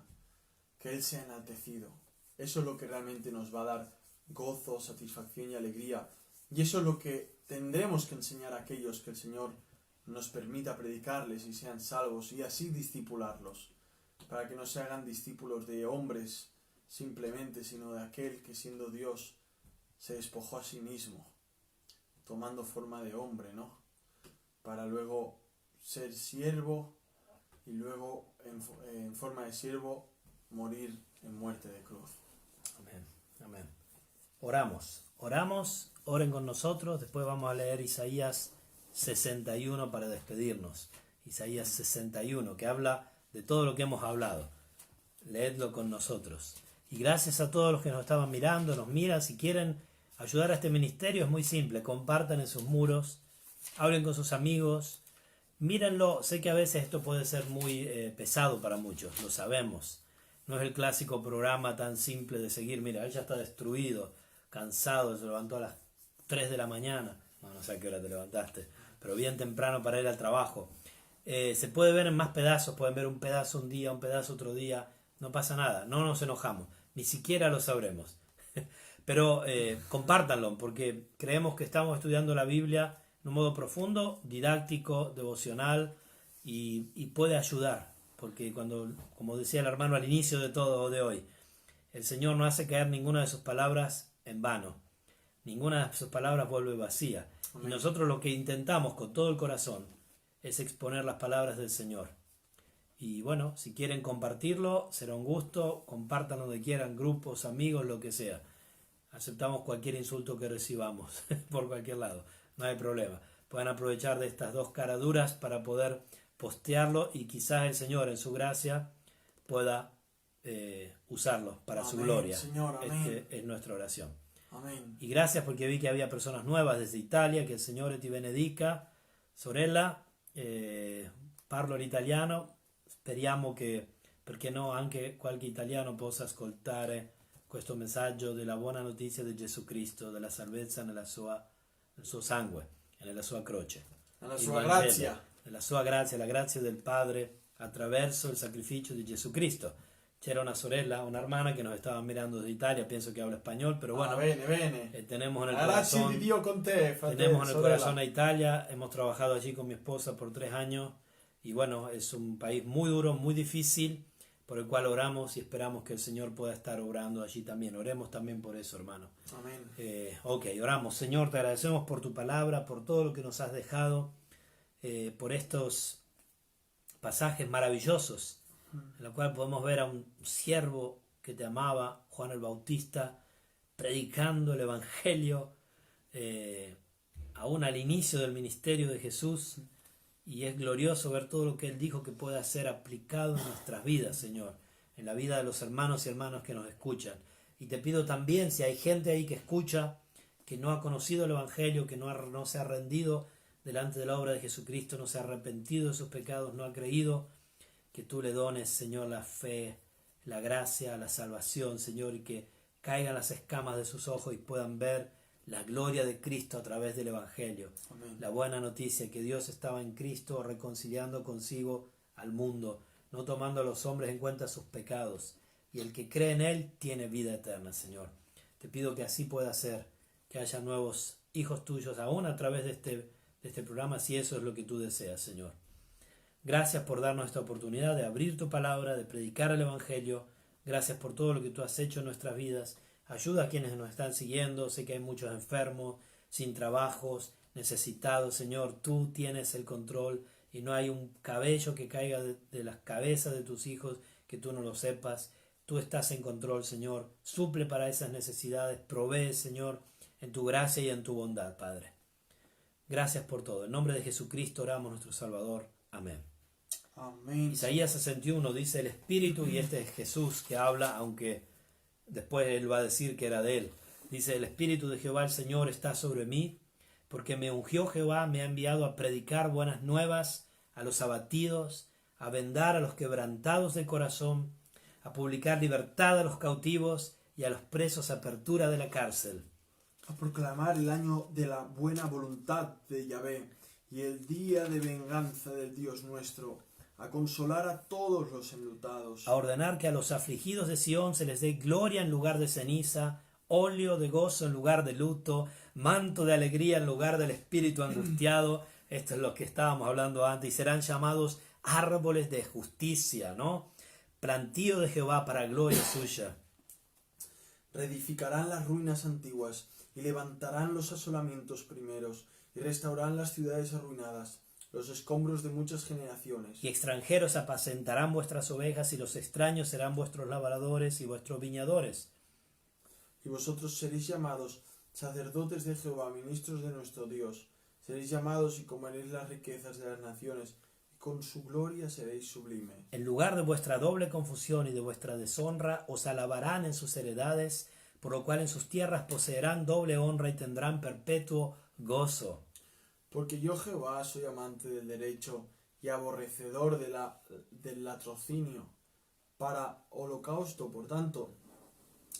que Él sea enaltecido. Eso es lo que realmente nos va a dar gozo, satisfacción y alegría. Y eso es lo que tendremos que enseñar a aquellos que el Señor nos permita predicarles y sean salvos y así discipularlos, para que no se hagan discípulos de hombres simplemente, sino de aquel que siendo Dios se despojó a sí mismo, tomando forma de hombre, ¿no? Para luego ser siervo y luego en forma de siervo morir en muerte de cruz. Amén. Amén. Oramos, oren con nosotros, después vamos a leer Isaías 61 para despedirnos. Isaías 61, que habla de todo lo que hemos hablado. Leedlo con nosotros. Y gracias a todos los que nos estaban mirando, nos miran. Si quieren ayudar a este ministerio es muy simple. Compartan en sus muros, hablen con sus amigos, mírenlo. Sé que a veces esto puede ser muy pesado para muchos, lo sabemos. No es el clásico programa tan simple de seguir. Mira, él ya está destruido, cansado, se levantó a las 3 de la mañana. No sé a qué hora te levantaste, pero bien temprano para ir al trabajo. Se puede ver en más pedazos, pueden ver un pedazo un día, un pedazo otro día, no pasa nada, no nos enojamos, ni siquiera lo sabremos. Pero compártanlo, porque creemos que estamos estudiando la Biblia de un modo profundo, didáctico, devocional, y puede ayudar, porque cuando, como decía el hermano al inicio de todo de hoy, el Señor no hace caer ninguna de sus palabras en vano, ninguna de sus palabras vuelve vacía. Amén. Y nosotros lo que intentamos con todo el corazón es exponer las palabras del Señor. Y bueno, si quieren compartirlo, será un gusto, compartan donde quieran, grupos, amigos, lo que sea. Aceptamos cualquier insulto que recibamos por cualquier lado, no hay problema. Pueden aprovechar de estas dos caraduras para poder postearlo y quizás el Señor en su gracia pueda usarlo para amén, su gloria. Señor, amén. Es nuestra oración. Amén. Y gracias porque vi que había personas nuevas desde Italia, che il Signore ti benedica. Sorella, parlo l'italiano, speriamo che, perché no, anche qualche italiano possa ascoltare questo messaggio della buona notizia di Gesù Cristo, della salvezza nel suo sangue e nella sua croce. Nella sua grazia. Nella sua grazia, la grazia del Padre attraverso il sacrificio di Gesù Cristo. C'era una sorella, una hermana que nos estaba mirando desde Italia, pienso que habla español, pero bueno, bene. Tenemos en el Grazie corazón, di Dio con te, fratello, tenemos en el sorella. corazón a Italia, hemos trabajado allí con mi esposa por 3 años y bueno, es un país muy duro, muy difícil, por el cual oramos y esperamos que el Señor pueda estar obrando allí también. Oremos también por eso, hermano. Amén. Ok, oramos. Señor, te agradecemos por tu palabra, por todo lo que nos has dejado, por estos pasajes maravillosos en la cual podemos ver a un siervo que te amaba, Juan el Bautista, predicando el Evangelio, aún al inicio del ministerio de Jesús, y es glorioso ver todo lo que él dijo que pueda ser aplicado en nuestras vidas, Señor, en la vida de los hermanos y hermanas que nos escuchan. Y te pido también, si hay gente ahí que escucha, que no ha conocido el Evangelio, que no se ha rendido delante de la obra de Jesucristo, no se ha arrepentido de sus pecados, no ha creído, que tú le dones, Señor, la fe, la gracia, la salvación, Señor, y que caigan las escamas de sus ojos y puedan ver la gloria de Cristo a través del Evangelio. Amén. La buena noticia que Dios estaba en Cristo reconciliando consigo al mundo, no tomando a los hombres en cuenta sus pecados. Y el que cree en Él tiene vida eterna, Señor. Te pido que así pueda ser, que haya nuevos hijos tuyos, aún a través de este programa, si eso es lo que tú deseas, Señor. Gracias por darnos esta oportunidad de abrir tu palabra, de predicar el Evangelio. Gracias por todo lo que tú has hecho en nuestras vidas. Ayuda a quienes nos están siguiendo. Sé que hay muchos enfermos, sin trabajos, necesitados. Señor, tú tienes el control y no hay un cabello que caiga de las cabezas de tus hijos que tú no lo sepas. Tú estás en control, Señor. Suple para esas necesidades. Provee, Señor, en tu gracia y en tu bondad, Padre. Gracias por todo. En nombre de Jesucristo oramos, nuestro Salvador. Amén. Amén. Isaías 61 dice el Espíritu, y este es Jesús que habla, aunque después él va a decir que era de él. Dice: el Espíritu de Jehová el Señor está sobre mí, porque me ungió Jehová, me ha enviado a predicar buenas nuevas a los abatidos, a vendar a los quebrantados de corazón, a publicar libertad a los cautivos y a los presos apertura de la cárcel. A proclamar el año de la buena voluntad de Yahvé y el día de venganza del Dios nuestro, a consolar a todos los enlutados, A ordenar que a los afligidos de Sión se les dé gloria en lugar de ceniza, óleo de gozo en lugar de luto, manto de alegría en lugar del espíritu angustiado. Esto es lo que estábamos hablando antes. Y serán llamados árboles de justicia, ¿no? Plantío de Jehová para gloria suya. reedificarán las ruinas antiguas y levantarán los asolamientos primeros y restaurarán las ciudades arruinadas, los escombros de muchas generaciones. Y extranjeros apacentarán vuestras ovejas, y los extraños serán vuestros labradores y vuestros viñadores. Y vosotros seréis llamados sacerdotes de Jehová, ministros de nuestro Dios. Seréis llamados y comeréis las riquezas de las naciones, y con su gloria seréis sublime. En lugar de vuestra doble confusión y de vuestra deshonra, os alabarán en sus heredades, por lo cual en sus tierras poseerán doble honra y tendrán perpetuo gozo. Porque yo Jehová soy amante del derecho y aborrecedor del latrocinio. Para holocausto, por tanto,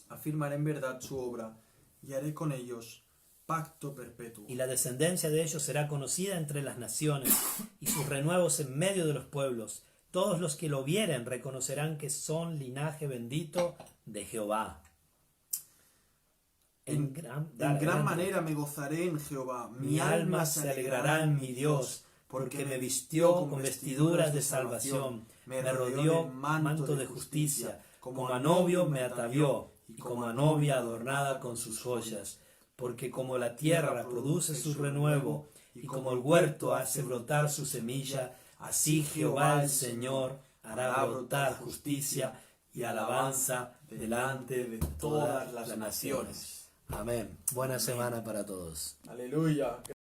afirmaré en verdad su obra y haré con ellos pacto perpetuo. Y la descendencia de ellos será conocida entre las naciones, y sus renuevos en medio de los pueblos. Todos los que lo vieren reconocerán que son linaje bendito de Jehová. En gran manera me gozaré en Jehová. Mi alma se alegrará en mi Dios, porque me vistió con vestiduras de salvación, me rodeó manto de justicia, como a novio me atavió, y como a novia adornada con sus joyas. Porque como la tierra produce su renuevo, y como el huerto hace brotar su semilla, así Jehová el Señor hará brotar justicia y alabanza delante de todas las naciones. Amén. Buena semana para todos. Aleluya.